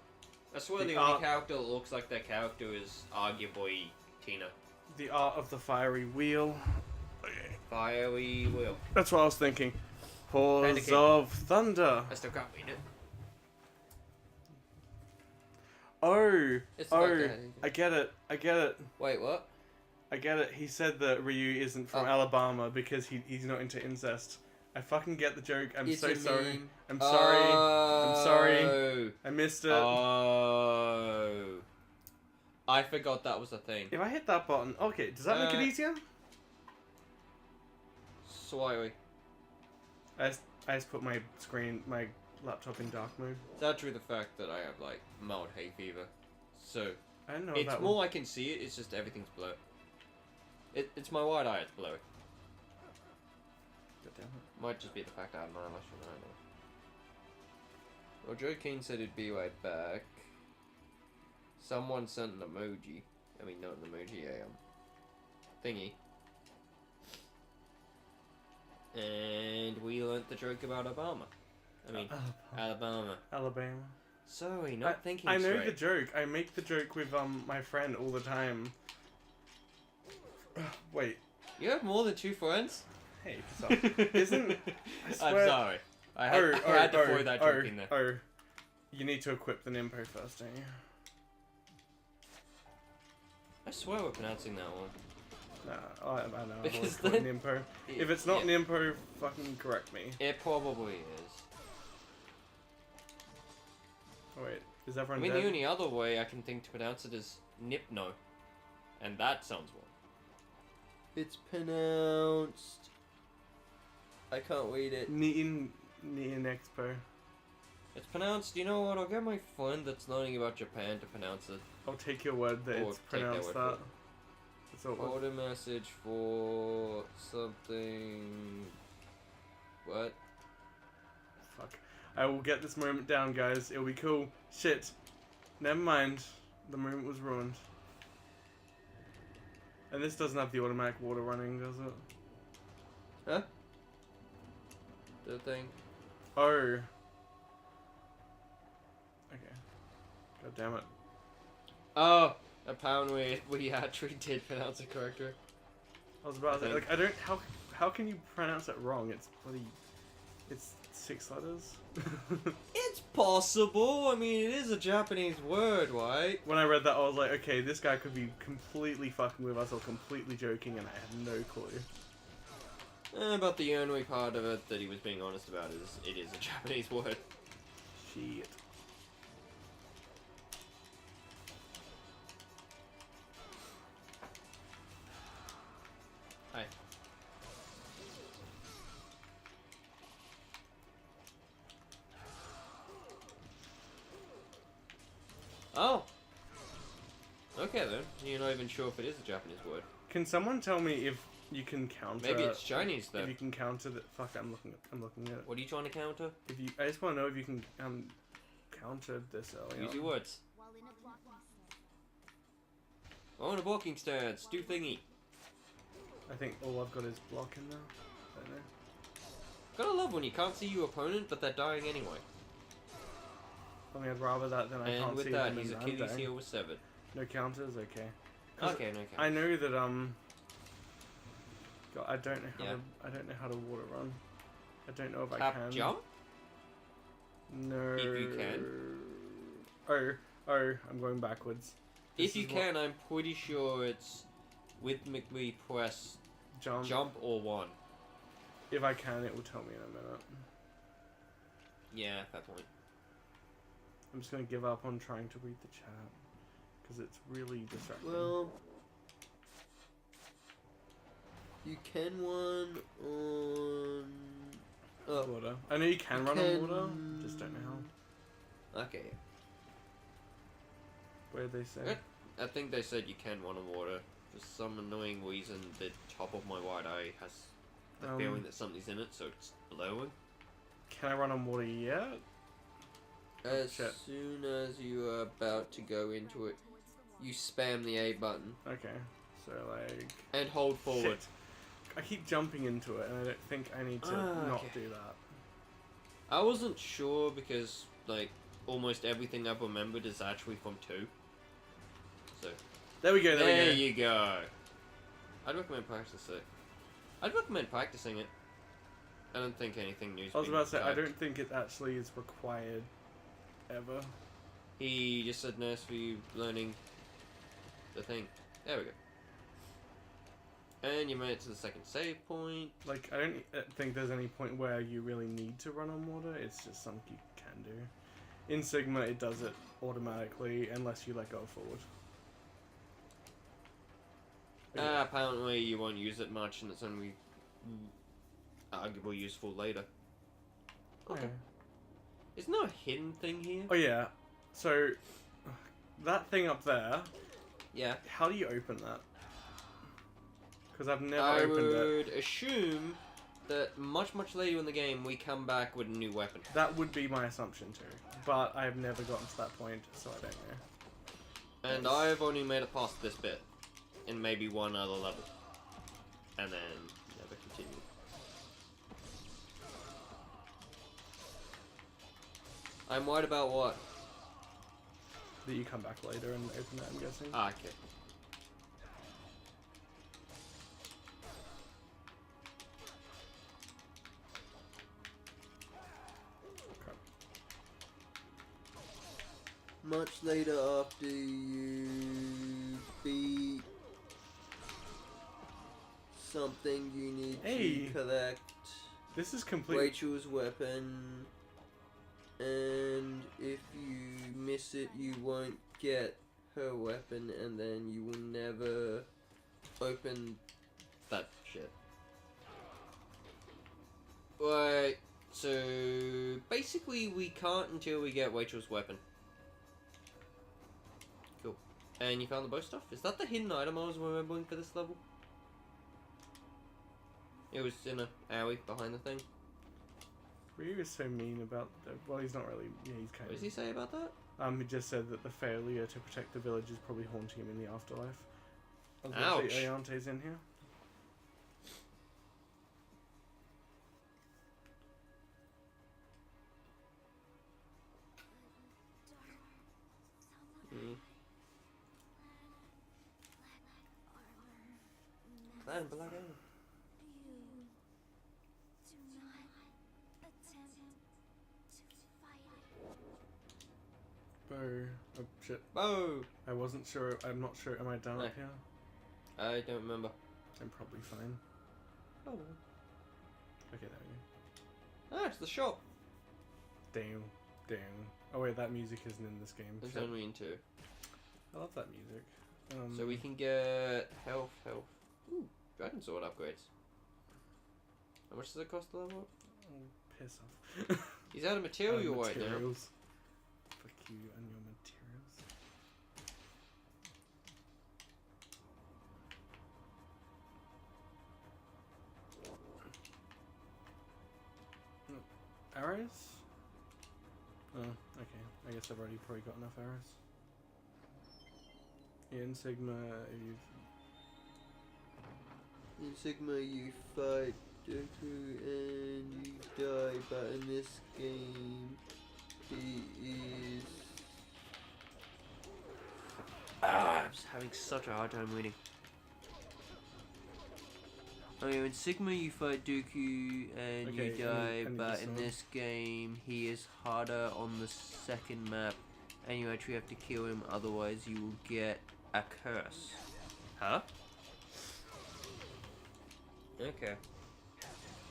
I swear The the only art- character that looks like that character is arguably Tina. The art of the fiery wheel. Okay. Fiery Will. That's what I was thinking. Paws Panicking. of Thunder. I still can't read it. Oh. It's like Oh. that. I get it. I get it. Wait, what? I get it. He said that Ryu isn't from Oh. Alabama because he's not into incest. I fucking get the joke. I'm It's so a sorry. meme. I'm sorry. I'm sorry. Oh. I missed it. Oh. I forgot that was a thing. If I hit that button, okay, does that make it easier? Slightly. I just put my laptop in dark mode. It's actually the fact that I have like mild hay fever. So I don't know it's that more I can see it, it's just everything's blurred. It's my wide eye, it's blurry. God damn it. Might just be the fact I have my eyelash on, I don't know. Well, Joe Keane said he'd be right back. Someone sent an emoji. I mean, not an emoji, a thingy. And we learnt the joke about Obama. I mean, Alabama. Alabama. Sorry, not thinking I know straight. the joke. I make the joke with my friend all the time. Wait. You have more than 2 friends? Hey, stop. Isn't I I'm swear. sorry. I had to throw that joke in there. Oh, you need to equip the Nimpo first, don't you? I swear we're pronouncing that one. Nah, I know. I've Because always called it Nimpo. If it's not yeah. Nimpo, fucking correct me. It probably is. Oh wait, is I everyone mean, dead? the only other way I can think to pronounce it is Nipno. And that sounds wrong. It's pronounced... I can't read it. Nian Expo. It's pronounced, you know what, I'll get my friend that's learning about Japan to pronounce it. I'll take your word that Or it's take their pronounced word for that. it. That's all. Forward a message for something... What? Fuck. I will get this moment down, guys. It'll be cool. Shit. Never mind. The moment was ruined. And this doesn't have the automatic water running, does it? Huh? The thing? Oh. Okay. God damn it. Oh! Apparently we actually did pronounce it correctly. I was about to say, think. like, I don't, how How can you pronounce it wrong? It's bloody. It's 6 letters. It's possible. I mean, it is a Japanese word, right? When I read that, I was like, okay, this guy could be completely fucking with us or completely joking, and I had no clue. But the only part of it that he was being honest about is it is a Japanese word. Shit. Hi. Oh. Okay then. You're not even sure if it is a Japanese word. Can someone tell me if you can counter? Maybe it's Chinese though. If you can counter the fuck, I'm looking at it. What are you trying to counter? I just want to know if you can counter this early Use on. your words. While in a blocking stance, Oh, in a blocking stance. Do thingy. I think all I've got is blocking now. I don't know. Gotta love when you can't see your opponent, but they're dying anyway. I mean, I'd rather that than I And can't with see that, them his and Achilles I'm heel was severed. No counters, okay. 'Cause Okay, no count. I know that God, I don't know how Yeah. to. I don't know how to water run. I don't know if I Tap can. jump? No. If you can. Oh, I'm going backwards. If This you is can, I'm pretty sure it's rhythmically press jump or one. If I can, it will tell me in a minute. Yeah, fair point. I'm just gonna give up on trying to read the chat because it's really distracting. Well, you can one on. Oh, Water. I know you can run on water. Just don't know how. okay. Where they say? Good. I think they said you can one on water. For some annoying reason, the top of my right eye has the feeling that something's in it, so it's blowing. Can I run on water yet? As shit. soon as you are about to go into it, you spam the A button Okay. So like. and hold forward. Shit. I keep jumping into it, and I don't think I need to not okay. do that. I wasn't sure because, like, almost everything I've remembered is actually from 2. So, There we go. there you go. I'd recommend practicing it. I don't think anything new. I was about to say, I don't think it actually is required ever. He just said nurse for you learning the thing. There we go. And you made it to the second save point. Like, I don't think there's any point where you really need to run on water. It's just something you can do. In Sigma, it does it automatically unless you let go forward. Apparently you won't use it much, and it's only arguably useful later. Okay. Okay. Isn't there a hidden thing here? Oh yeah. So, that thing up there, Yeah. how do you open that? Because I've never I opened it. would assume that much later in the game we come back with a new weapon. That would be my assumption too. But I've never gotten to that point, so I don't know. And I've only made it past this bit. In maybe one other level. And then never continued. I'm worried about what? That you come back later and open it, I'm guessing. Ah, okay. Okay. Much later after you beat something you need Hey. to collect This is complete. Rachel's weapon, and if you miss it you won't get her weapon, and then you will never open that shit. Right, so basically we can't until we get Rachel's weapon. Cool. And you found the bow stuff? Is that the hidden item I was remembering for this level? It was in a alley behind the thing. Ryu is so mean about the, well, he's not really. Yeah, he's kind What of. does he say about that? He just said that the failure to protect the village is probably haunting him in the afterlife. Ouch. Ayante's in here. Mm. Clan Black Arrow. Oh shit. Oh! I wasn't sure. I'm not sure. Am I down No. up here? I don't remember. I'm probably fine. Oh. Okay, there we Ah, it's the shop. go. Damn. Damn. Oh wait, that music isn't in this game. There's Shit. only in 2. I love that music. So we can get health. Ooh, dragon sword upgrades. How much does it cost to level up? Oh, piss off. He's out of material right now. Materials. Fuck you and your materials. Arrows? Oh, okay. I guess I've already probably got enough arrows. In Sigma, In Sigma, you fight Dooku and you die, but in this game, he is. I'm just having such a hard time reading. Oh yeah, in Sigma you fight Dooku and Okay, you die, and but you in saw- this game he is harder on the second map, and you actually have to kill him, otherwise you will get a curse. Huh? Okay.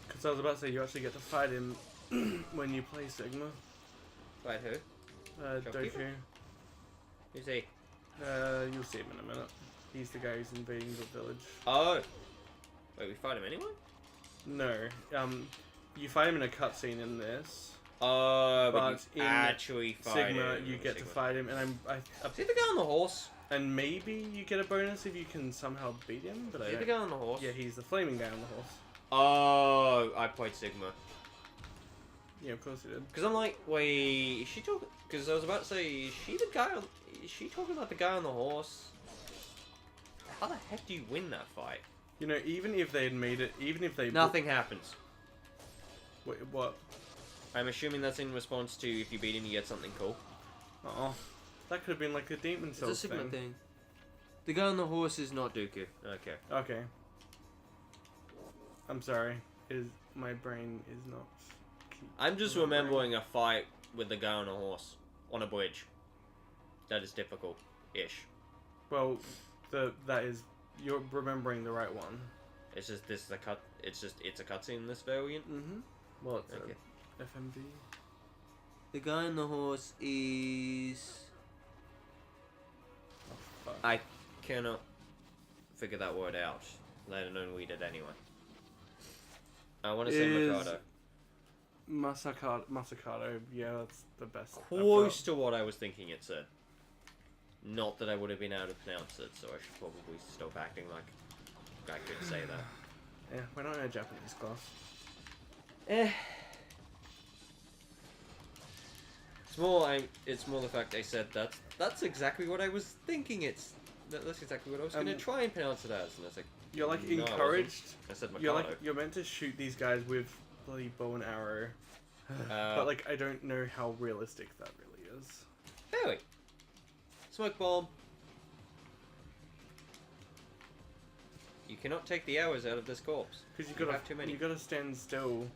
because I was about to say you actually get to fight him when you play Sigma. Fight who? Shopkeeper? Doku. Who's he? You'll see him in a minute. He's the guy who's invading the village. Oh! Wait, we fight him anyway? No, you fight him in a cutscene in this. Oh, but But you in actually fight Sigma, him. you in get to Sigma. fight him, and Is he the guy on the horse? and maybe you get a bonus if you can somehow beat him. But Is I he the don't. guy on the horse? Yeah, he's the flaming guy on the horse. Oh, I played Sigma. Yeah, of course he did. Because I'm like, wait, is she talking? Because I was about to say, is she the guy on? Is she talking about the guy on the horse? How the heck do you win that fight? You know, even if they had made it, even if they Nothing happens. Wait, what? I'm assuming that's in response to if you beat him, you get something cool. Oh, that could have been like a demon It's soul a Sigma thing. thing. The guy on the horse is not Dooku. Okay. Okay. I'm sorry. My brain is not. I'm just remembering a fight with the guy on a horse on a bridge. That is difficult-ish. Well, that is you're remembering the right one. It's just this is a cut. It's a cutscene in this variant. Mm-hmm. Well, it's Okay. a FMV. The guy on the horse is. Oh, fuck. I cannot figure that word out. Let alone read it anyway. I want to say Is- Mikado. Masakado. Yeah, that's the best. I've Close to what I was thinking it said. Not that I would have been able to pronounce it, so I should probably stop acting like I could say that. got. Yeah, we're not in a Japanese class. Eh. It's more the fact they said that's exactly what I was thinking. That's exactly what I was gonna try and pronounce it as, and it's like You're like no, I wasn't. encouraged. I said Mikado. You're meant to shoot these guys with bloody bow and arrow. Uh, But like, I don't know how realistic that really is. Very. Smoke bomb. You cannot take the arrows out of this corpse. Because You have too many. You gotta stand still.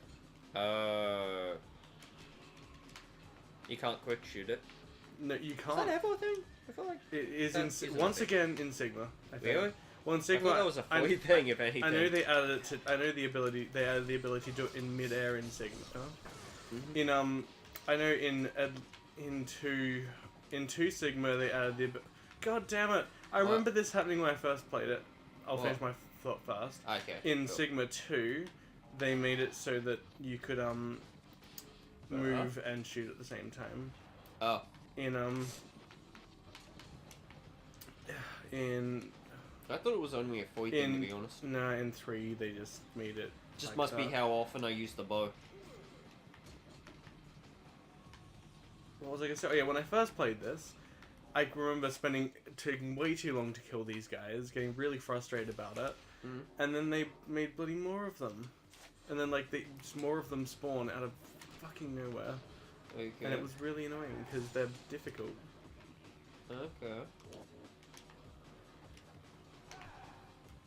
You can't quick shoot it. No, you Is can't. that ever a thing? I feel like. It is That in isn't once a again in Sigma. I think. Really? Well, in I Sigma, thought that was a free thing, if anything. I know they added it to. I know the ability. They added the ability to do it in mid-air in Sigma. Mhm. In I know in two Sigma they added the. God damn it! I What? remember this happening when I first played it. I'll What? finish my thought first. Okay. In cool. Sigma 2, they made it so that you could move and shoot at the same time. Oh. In I thought it was only a free thing, to be honest. no, in 3 they just made it. Just like must be that. how often I use the bow. What was I gonna say? Oh yeah, when I first played this, I remember taking way too long to kill these guys, getting really frustrated about it, Mhm. and then they made bloody more of them, and then like just more of them spawn out of fucking nowhere, Okay. and it was really annoying because they're difficult. Okay.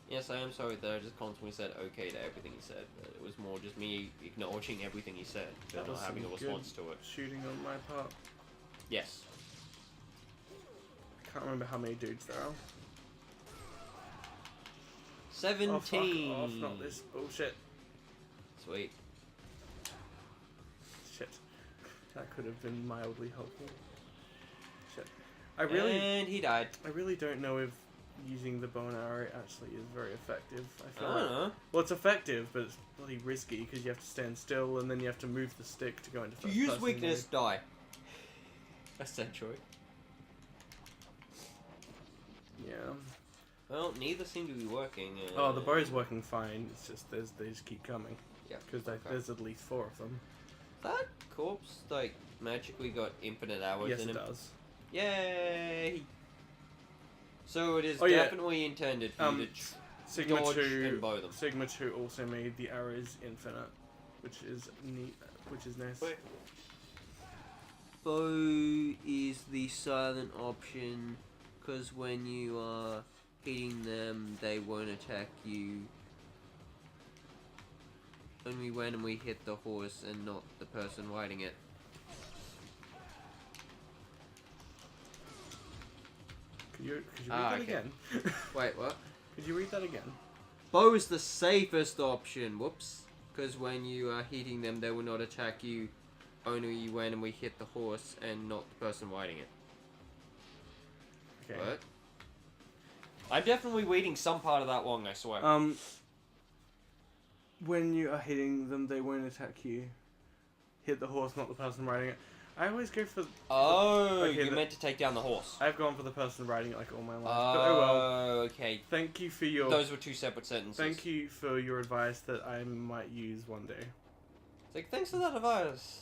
Yes, I am sorry that I just constantly said okay to everything he said, but it was more just me acknowledging everything he said, but That not was having a some response good to it. shooting on my part. Yes. can't remember how many dudes there are. 17. Oh, fuck off, not this bullshit. Sweet. Shit. That could have been mildly helpful. Shit. I really died. I really don't know if using the bow and arrow actually is very effective. I I feel don't like, know. well, it's effective, but it's bloody risky because you have to stand still and then you have to move the stick to go into If you first use person weakness, mode. die. Essentially. Yeah. Well, neither seem to be working. Oh, the bow's working fine. It's just they just keep coming. Yeah. Because Okay. there's at least 4 of them. That corpse, like, magically got infinite hours Yes, in it him. does. Yay! So it is Oh, yeah. definitely intended for you to Sigma dodge 2 and bow them. Sigma 2 also made the arrows infinite, which is neat, which is nice. Wait. Bow is the silent option, because when you are hitting them, they won't attack you. Only when we hit the horse and not the person riding it. Could you read that okay. again? Wait, what? Could you read that again? Bow is the safest option. Whoops. Because when you are hitting them, they will not attack you. Only when we hit the horse and not the person riding it. Okay. What? I'm definitely reading some part of that wrong, I swear. When you are hitting them, they won't attack you. Hit the horse, not the person riding it. I always go for. Oh, okay, you meant to take down the horse. I've gone for the person riding it like all my life. But oh well. Okay. Thank you for your. Those were two separate sentences. Thank you for your advice that I might use one day. It's like, thanks for that advice.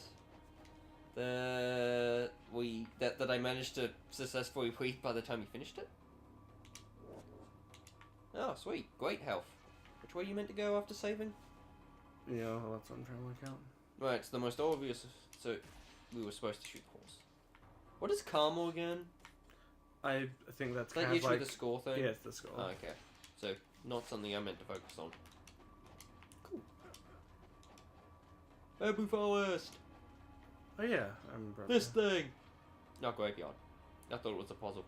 That I managed to successfully read by the time you finished it. Oh, sweet. Great health. Which way you meant to go after saving? Yeah, well, that's what I'm trying to work out. Right, it's the most obvious. So, we were supposed to shoot the horse. What is karma again? I think that's Is that kind of usually like. the score thing? Yeah, it's the score. Oh, okay. So, not something I meant to focus on. Cool. Abu Forest! Oh yeah, I remember. This thing! Not graveyard. I thought it was a puzzle.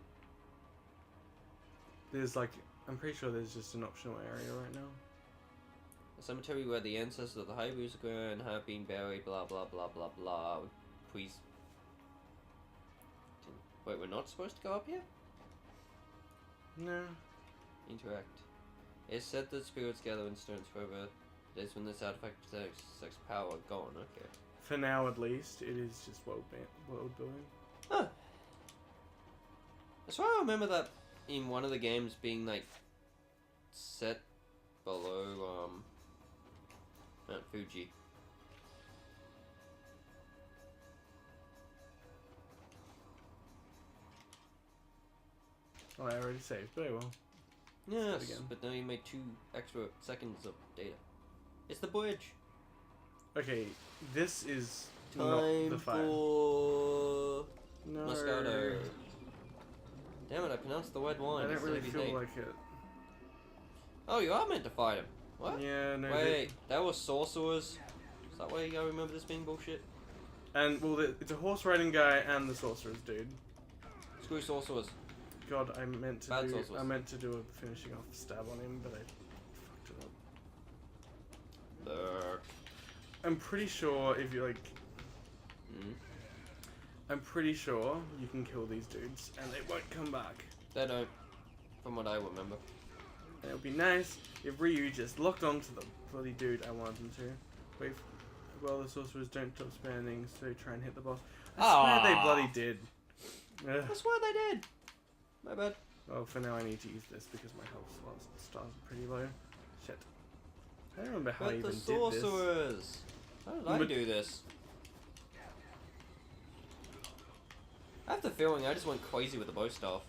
There's like, I'm pretty sure there's just an optional area right now. A cemetery where the ancestors of the Hybrids and have been buried, blah blah blah blah blah. Please. Wait, we're not supposed to go up here? No. Interact. It's said that spirits gather in stones forever. Days when this artifact possesses power gone, okay. For now, at least, it is just world building. Huh. That's why I remember that in one of the games being like set below Mount Fuji. Oh, I already saved, but I will. Yes, again. but now you made 2 extra seconds of data. It's the bridge. Okay, this is not Time the fire. for No. Moscato. Damn it! I pronounced the word wine. I don't instead really of his feel name. like it. Oh, you are meant to fight him. What? Yeah, no. Wait, that was sorcerers. Is that why you gotta remember this being bullshit? And well, it's a horse riding guy and the sorcerer's dude. Screw sorcerers. God, I meant to Bad do. sorcerers. I meant to do a finishing off stab on him, but I fucked it up. Burk. I'm pretty sure if you like. Mm. I'm pretty sure you can kill these dudes and they won't come back. They don't, from what I remember. And it would be nice if Ryu just locked onto the bloody dude I wanted him to. Wait, well, the sorcerers don't stop spamming, so try and hit the boss. I swear they bloody did. Ugh. I swear they did. My bad. Well, for now I need to use this because my health stars are pretty low. Shit. I don't remember how I But even the did this. sorcerers. How did I But- do this? I have the feeling I just went crazy with the bow staff.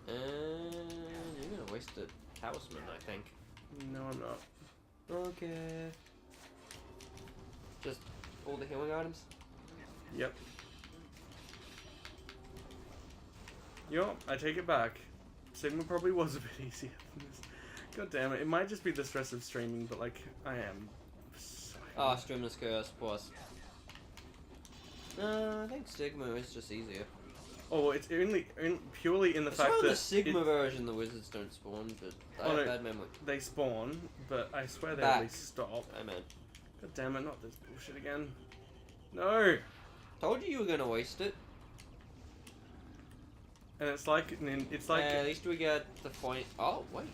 And you're gonna waste a talisman, I think. No, I'm not. Okay. Just all the healing items? Yep. You know, I take it back. Sigma probably was a bit easier than this. God damn it! It might just be the stress of streaming, but like I am. Ah, Streamer's Curse plus. I think Sigma is just easier. Oh, it's purely in the I fact swear on that the Sigma version the wizards don't spawn, but I have bad memory. they spawn, but I swear they Back. always stop. I mean, God damn it! Not this bullshit again. No. told you were gonna waste it. And it's like At least we get the flame. Oh wait,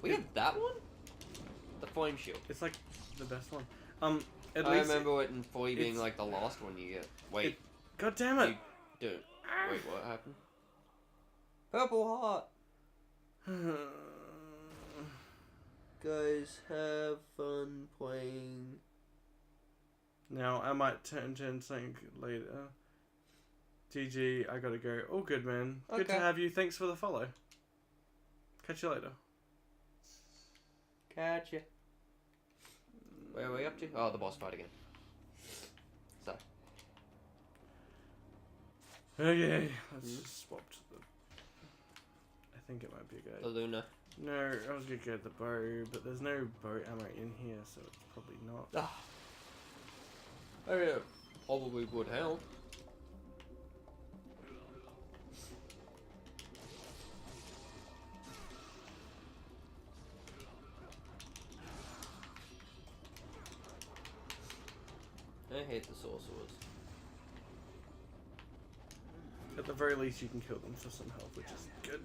we have that one. The flame shield. it's like the best one. At I least remember it in 4 being it's- like the last one you get. Wait, God damn it! you don't. Wait, what happened? Purple heart. Guys, have fun playing. Now I might turn something later. GG, I gotta go. All good, man. Good to Okay. have you. Thanks for the follow. Catch you later. Catch ya. Where are we up to? Oh, the boss fight again. So. Okay, let's just swap to the. I think it might be a good. The Luna. No, I was gonna get the bow, but there's no bow ammo in here, so it's probably not. Ah. I mean, it probably would help. I hate the sorcerers. At the very least, you can kill them for some health, which is good.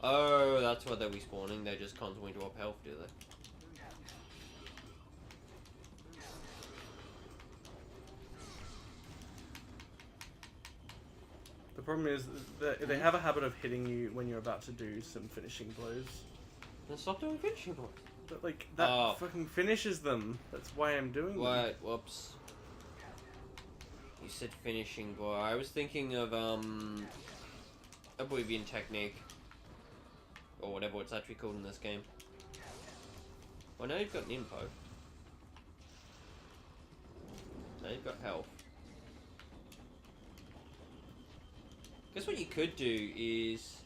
Oh, that's why they're respawning. They just constantly drop health, do they? The problem is that they have a habit of hitting you when you're about to do some finishing blows. Then stop doing finishing blows. But like that Oh. fucking finishes them. That's why I'm doing them. Wait, whoops. You said finishing blow. I was thinking of Oblivion Technique. Or whatever it's actually called in this game. Well, now you've got an info. Now you've got health. Guess what you could do is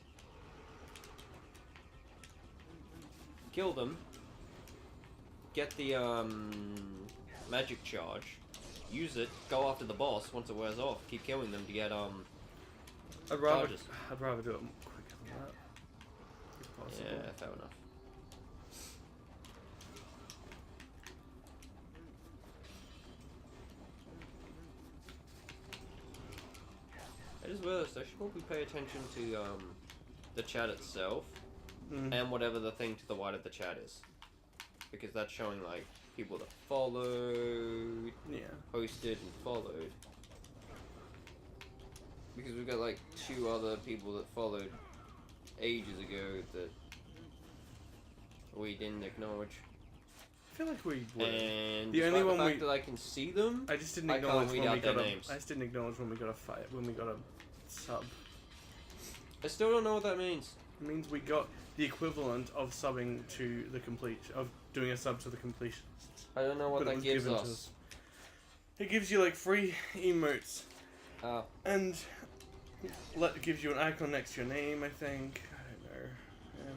kill them, get the magic charge, use it, go after the boss once it wears off, keep killing them to get I'd rather do it quicker than that. If possible. yeah, fair enough. It is worse. I should probably pay attention to the chat itself and whatever the thing to the right of the chat is, because that's showing like people that followed, Yeah. posted, and followed. Because we've got like 2 other people that followed ages ago that we didn't acknowledge. I feel like we would. And The despite only one the fact we- that I can see them, I just didn't I can't acknowledge read when we out their got a. names. I just didn't acknowledge when we got a fight. When we got a sub. I still don't know what that means. It means we got the equivalent of subbing to the complete of doing a sub to the completion. I don't know what But it that was gives given to us. us. It gives you like free emotes Oh. and gives you an icon next to your name. I think. I don't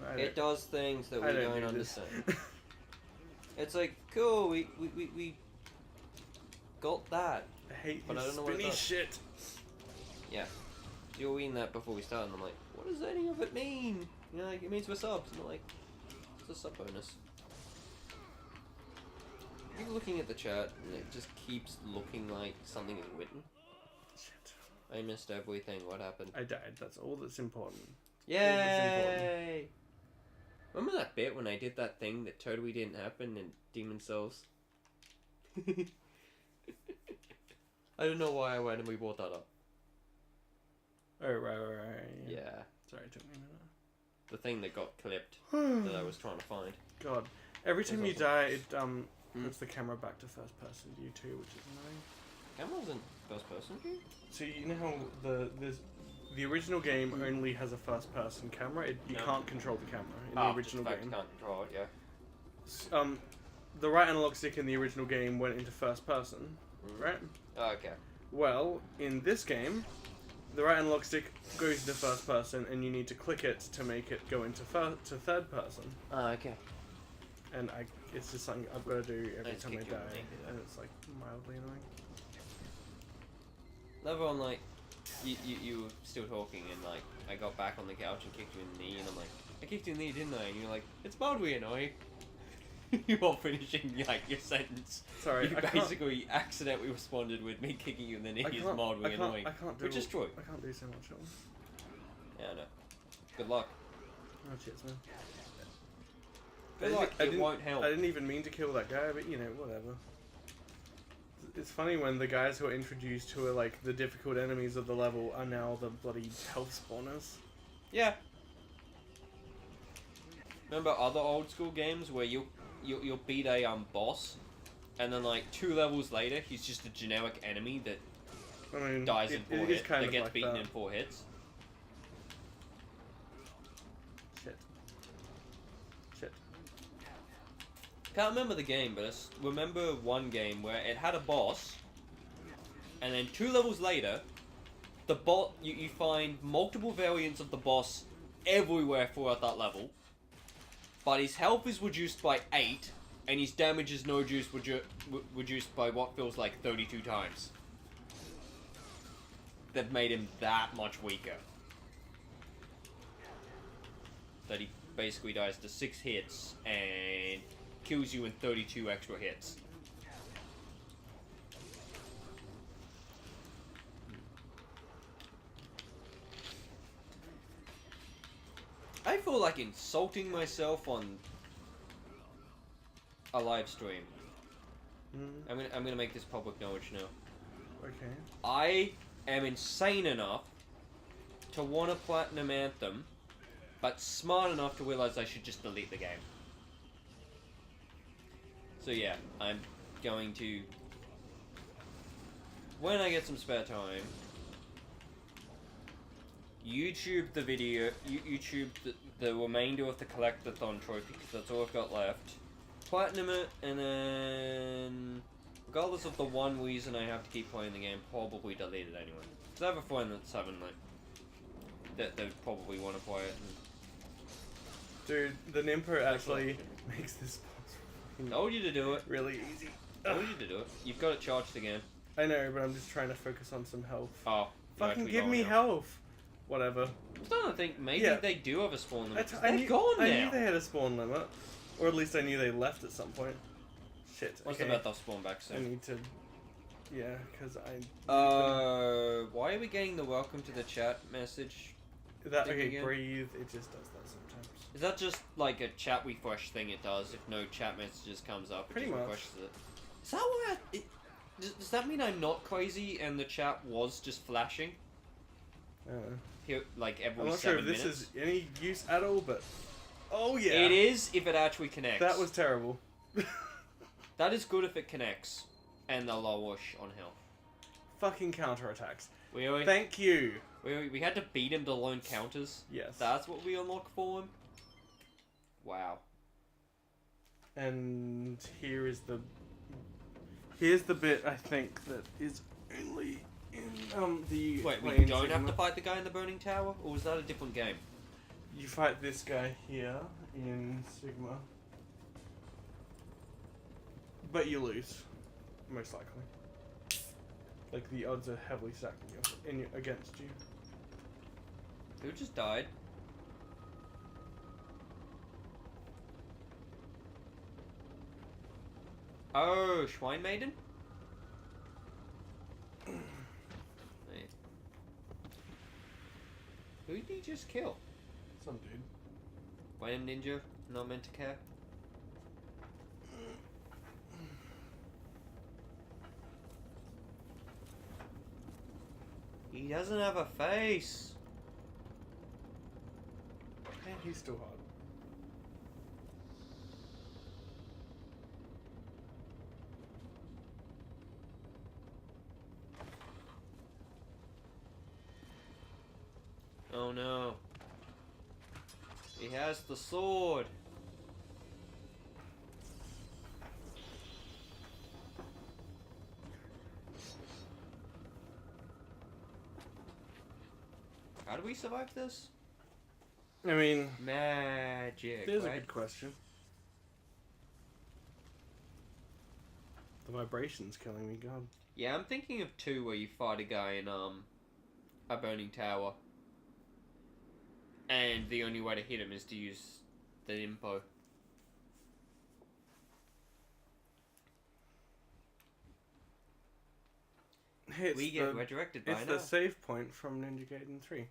know. And I It does things that we I don't don't do this. understand. It's like, cool, we got that. I hate But I this don't know what it spinny does. shit. Yeah. You were reading that before we started, and I'm like, what does any of it mean? You know, like, it means we're subs. And I'm like, it's a sub bonus. I keep looking at the chat, and it just keeps looking like something is written. Shit. I missed everything. What happened? I died. That's all that's important. Yay! Remember that bit when I did that thing that totally didn't happen in Demon Souls? I don't know why I randomly brought that up. Oh right. Yeah. Sorry, it took me a minute. The thing that got clipped that I was trying to find. God, every time you awesome. die, it puts the camera back to first person view too, which is annoying. Camera's in first person view? So you know how the original game only has a first person camera. You No. can't control the camera in the original just the fact game. you can't control it, yeah. The right analog stick in the original game went into first person, right? Oh, okay. Well, in this game, the right analog stick goes into first person, and you need to click it to make it go into third person. Oh, okay. and it's just something I've got to do every just time I kicked you in die, the knee. and it's like mildly annoying. Never on like, you were still talking and like, I got back on the couch and kicked you in the knee and I'm like, I kicked you in the knee, didn't I? And you're like, it's mildly annoying. You are finishing like your sentence. Sorry, You I can't- basically accidentally responded with me kicking you in the knee is mildly annoying. I can't do. Which is true. I can't do so much at once. Yeah, I know. Good luck. Oh, cheers, man. Good luck. It won't help. I didn't even mean to kill that guy, but you know, whatever. It's funny when the guys who are introduced who are like the difficult enemies of the level are now the bloody health spawners. Yeah. Remember other old school games where you'll beat a boss, and then like 2 levels later he's just a generic enemy that I mean, dies in 4 it is hits. kind That of gets like beaten that. in 4 hits. Shit. Shit. Can't remember the game, but I remember one game where it had a boss, and then 2 levels later, the boss you find multiple variants of the boss everywhere throughout that level, but his health is reduced by 8, and his damage is reduced by what feels like 32 times. That made him that much weaker. That he basically dies to 6 hits and kills you in 32 extra hits. I feel like insulting myself on a live stream. Mm, I'm gonna make this public knowledge now. okay. I am insane enough to want to platinum Anthem, but smart enough to realize I should just delete the game. So yeah, I'm going to, when I get some spare time, YouTube the video, YouTube the remainder of the collectathon trophy, because that's all I've got left. Platinum it, and then, regardless of the one reason I have to keep playing the game, probably delete it anyway. Because I have a friend that's having like, that they probably want to play it. Dude, the Nimper actually makes this boss Told you to do it. really easy. Told you to do it. You've got it charged again. I know, but I'm just trying to focus on some health. Oh. you Fucking actually give don't me now. health. Whatever. I'm starting to think maybe Yeah. they do have a spawn limit. I They're knew, gone now. I knew they had a spawn limit. Or at least I knew they left at some point. Shit. What's okay. the bet they'll spawn back I soon? need to... Yeah, because I... Why are we getting the welcome to the chat message? That, thing okay, again? breathe. It just does that sometimes. Is that just like a chat refresh thing it does if no chat messages comes up? It Pretty just much. refreshes it. Is that why does that mean I'm not crazy and the chat was just flashing? I don't know. Here, like every I'm not sure 7 if this minutes? is any use at all, but... Oh, yeah. It is if it actually connects. That was terrible. That is good if it connects. And the lowish on health. Fucking counterattacks. Really? Thank you. We had to beat him to learn counters? Yes. That's what we unlock for him? Wow. And here's the bit I think that is only in the Wait, we plain don't have Sigma. to fight the guy in the burning tower? Or was that a different game? You fight this guy here in Sigma, but you lose, most likely. Like the odds are heavily stacked against you. Who just died? Oh, Schwein Maiden? Wait. Who did he just kill? Some dude. Random ninja? Not meant to care? He doesn't have a face. Man, he's still hot. Oh no. He has the sword. How do we survive this? I mean, Magic, there's a right? good question. The vibration's killing me, God. Yeah, I'm thinking of 2 where you fight a guy in a burning tower. And the only way to hit him is to use the impo. It's We get the, resurrected by it's now. the save point from Ninja Gaiden 3.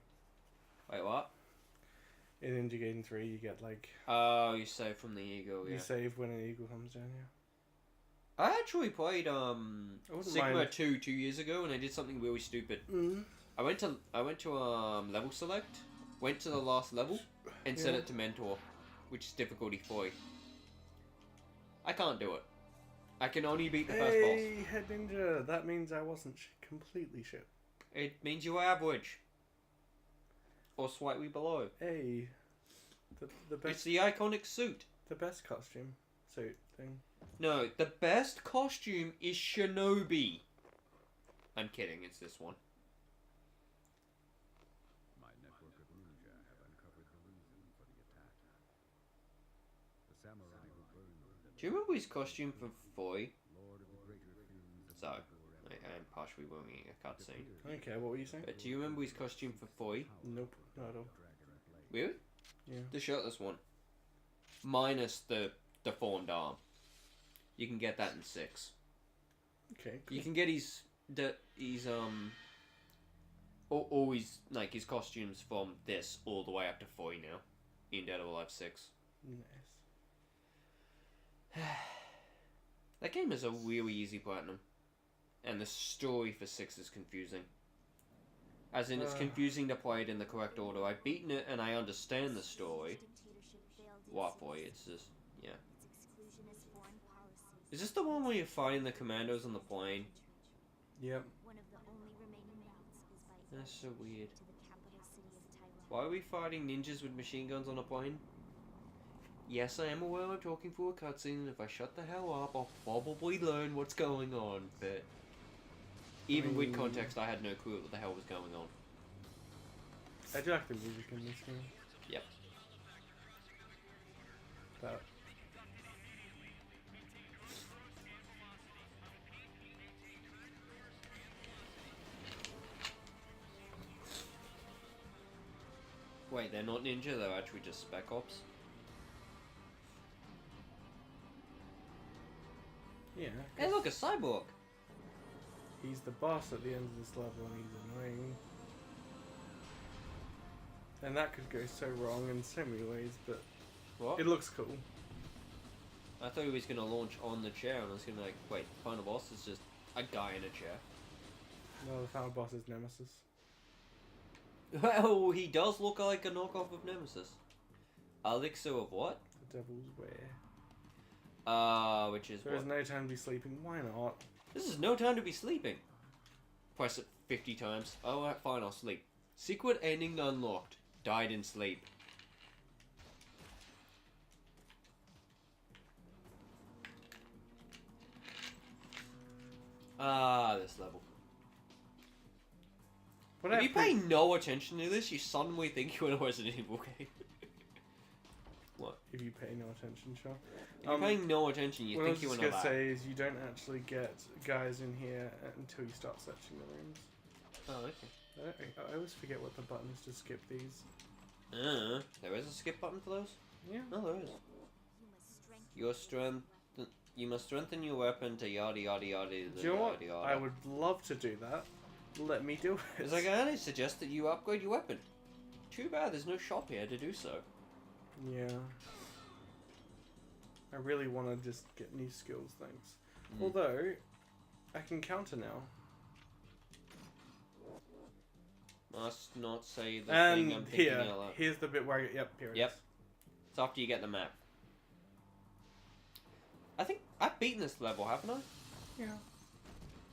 Wait, what? In Ninja Gaiden 3, you get like... Oh, you save from the eagle, yeah. You save when an eagle comes down, yeah. I actually played wouldn't Sigma mind. 2 years ago, and I did something really stupid. Mm. I went to level select, went to the last level, and set Yeah. it to mentor, which is difficulty 40. I can't do it. I can only beat the first boss. Hey, Head Ninja! That means I wasn't completely shit. It means you're average. Or slightly below. Hey, the It's best the iconic suit. the best costume suit thing. No, the best costume is Shinobi. I'm kidding, it's this one. My network of ninja have uncovered the reason for the attack. The samurai who burned them, Do you remember his costume from Foy? lord of the greater fiends of So, the Empire, I'm partially ruining a cutscene. Okay, what were you saying? But do you remember his costume for Foy? Nope, not at all. dragon blade. Really? Yeah. The shirtless one. Minus the deformed arm. You can get that in 6. Okay, cool. You can get all his, like, his costumes from this all the way up to Foy now. In Dead or Alive 6. Nice. That game is a really easy platinum. And the story for 6 is confusing. As in, it's confusing to play it in the correct order. I've beaten it and I understand the story. What boy, it's just, yeah. Is this the one where you're fighting the commandos on the plane? Yep. One of the only remaining routes is by That's so weird. to the capital city of Tyrone. Why are we fighting ninjas with machine guns on a plane? Yes, I am aware I'm talking through a cutscene, and if I shut the hell up, I'll probably learn what's going on, but... Even with context, I had no clue what the hell was going on. I do like the music in this game. Yep. That. Wait, they're not ninja, they're actually just spec ops? Yeah. Hey look, a cyborg! He's the boss at the end of this level and he's annoying. And that could go so wrong in so many ways, but What? it looks cool. I thought he was gonna launch on the chair, and I was gonna be like, wait, the final boss is just a guy in a chair. No, the final boss is Nemesis. Well, he does look like a knockoff of Nemesis. Elixir of what? The Devil's Wear. Which is There is what? no time to be sleeping. Why not? This is no time to be sleeping. Press it 50 times. Alright, fine, I'll sleep. Secret ending unlocked. Died in sleep. This level. What If I you pay no attention to this, you suddenly think you're in a Resident Evil game. What? If you pay no attention, sure. If you're paying no attention, you What I think was you're just in a gonna lab. say is you don't actually get guys in here until you start searching the rooms. Oh, okay. I always forget what the button is to skip these. There is a skip button for those? Yeah. No, there is. You must strengthen your weapon to yada yada yada. Do you know what? yada, yada. I would love to do that. Let me do it. It's like I only suggest that you upgrade your weapon. Too bad there's no shop here to do so. Yeah. I really want to just get new skills, thanks. Although, I can counter now. Must not say the And thing I'm thinking here, out loud. here's the bit where I, yep, here it is. Yep. It's after you get the map. I think I've beaten this level, haven't I? Yeah,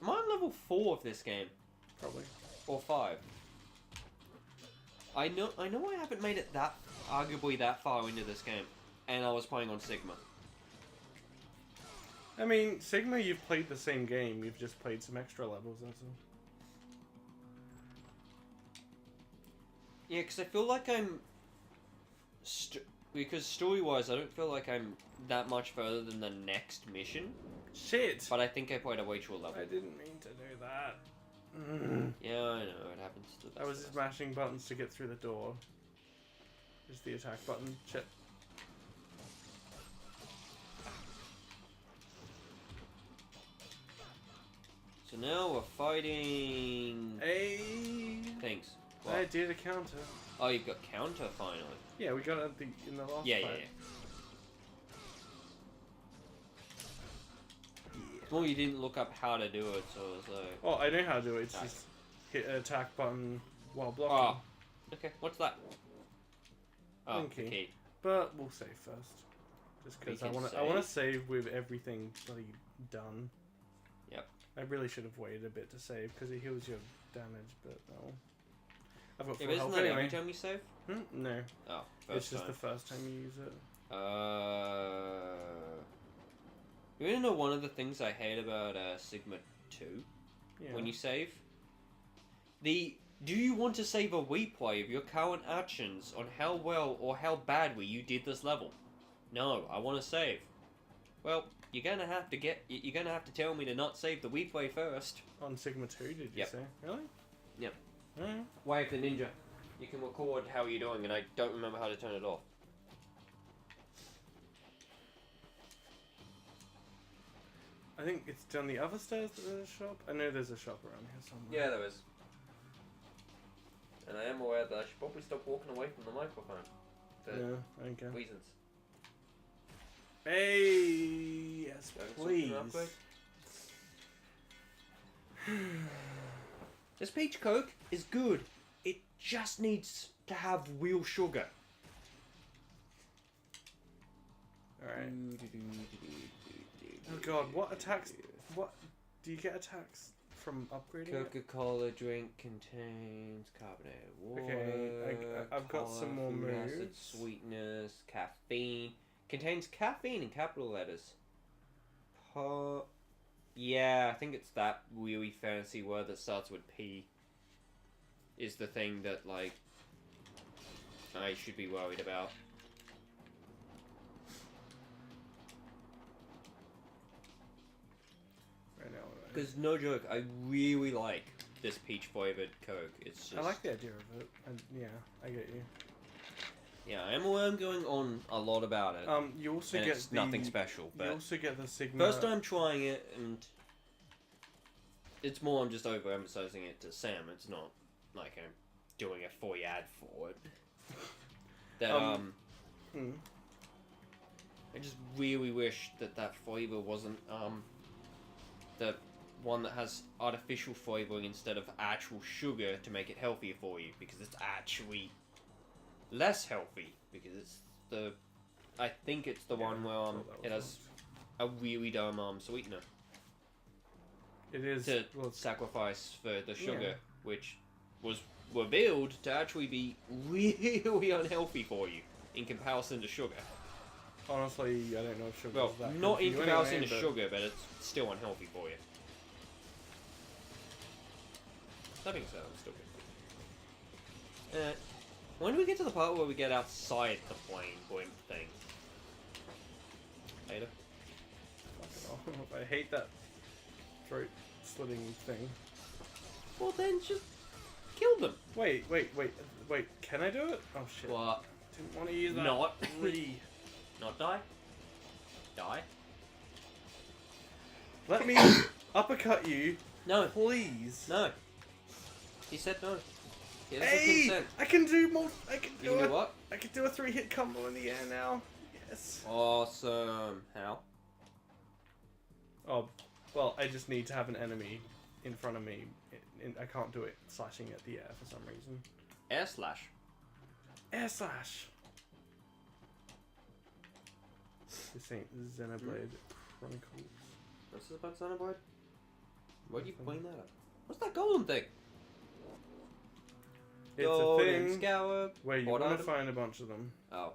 Am I on level 4 of this game? probably. Or 5? I know I haven't made it arguably that far into this game. And I was playing on Sigma. I mean, Sigma, you've played the same game, you've just played some extra levels, that's all. Yeah, because I feel like I'm... because story-wise, I don't feel like I'm that much further than the next mission. Shit! But I think I played a way too level. I didn't mean to do that. Yeah, I know, it happens to the I was best just of us. mashing buttons to get through the door. Just the attack button. Shit. So now we're fighting Hey! things. I What? did a counter. Oh, you've got counter finally. Yeah, we got it in the last Yeah, yeah, fight. Well, you didn't look up how to do it, so it was like... Oh, I know how to do it. It's Okay. just hit an attack button while blocking. Oh, okay, what's that? Oh, Thank you. okay. But we'll save first. Just We because I can want to save with everything bloody done. Yep. I really should have waited a bit to save because it heals your damage, but no. I've got Yeah, full but isn't health that anyway. every time you save? No, Oh, it's first just time. the first time you use it. You wanna know one of the things I hate about Sigma 2? Yeah. When you save? Do you want to save a replay of your current actions on how well or how badly you did this level? No, I want to save. Well, you're gonna have to tell me to not save the replay first. On Sigma 2, did you Yep. say? Really? Yep. Alright. Wave the ninja. You can record how you're doing, and I don't remember how to turn it off. I think it's down the other stairs that there's a shop. I know there's a shop around here somewhere. Yeah, there is. And I am aware that I should probably stop walking away from the microphone. For Yeah, okay. reasons. Hey, yes, Something please. real quick. This peach coke is good. It just needs to have real sugar. Alright. Oh god, what attacks? What? Do you get attacks from upgrading it? Coca-Cola drink contains carbonated water. Okay, I've got some more food acid, moves. sweetness, caffeine. Contains caffeine in capital letters. Yeah, I think it's that really fancy word that starts with P. Is the thing that, like, I should be worried about. Right now, Because, no joke, I really like this peach flavored Coke. It's just... I like the idea of it, and yeah, I get you. Yeah, I am aware I'm going on a lot about it. You also and get it's the, nothing special, You but also get the Sigma. first time trying it, and it's more I'm just overemphasizing it to Sam. It's not like I'm doing a full ad for it. That I just really wish that that flavor wasn't the one that has artificial flavoring instead of actual sugar to make it healthier for you, because it's actually less healthy, because it's the I think it's the one where it has a really dumb sweetener It is to well, it's- sacrifice for the sugar, Yeah. which was revealed to actually be really unhealthy for you in comparison to sugar. honestly, I don't know if sugar Well, is that not good in for you comparison anyway, to but sugar, but it's still unhealthy for you. That being said, I'm still good. When do we get to the part where we get outside the plane blimp thing? Later. fucking hell. I hate that throat slitting thing. Well, then just kill them. Wait. Can I do it? Oh shit! What? Didn't want to use that. Not. Re. Not die? Die? Let me uppercut you, No. please. No. He said no. He doesn't Hey, consent. I can do more. I can You do can it. do what? I can do a 3-hit combo in the air now. Yes. Awesome. How? Oh, well, I just need to have an enemy in front of me. I can't do it slashing at the air for some reason. Air slash. Air slash. This ain't Xenoblade Chronicles. What's this about Xenoblade? Why'd you bring that up? What's that golden thing? It's golden a thing Scallop. where you What want to item? find a bunch of them. Oh.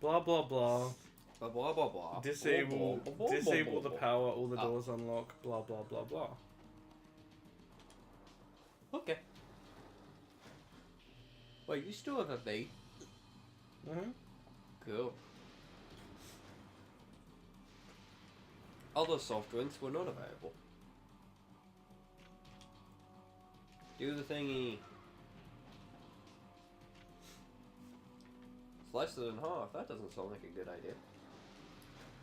Blah blah blah. Blah blah blah blah. Disable Blah, blah, blah, disable blah, the blah. power. All the Oh. doors unlock. Blah blah blah blah. Okay. Wait, you still have a bait? Mm-hmm. Cool. Other soft drinks were not available. Do the thingy. Slice it in half. That doesn't sound like a good idea.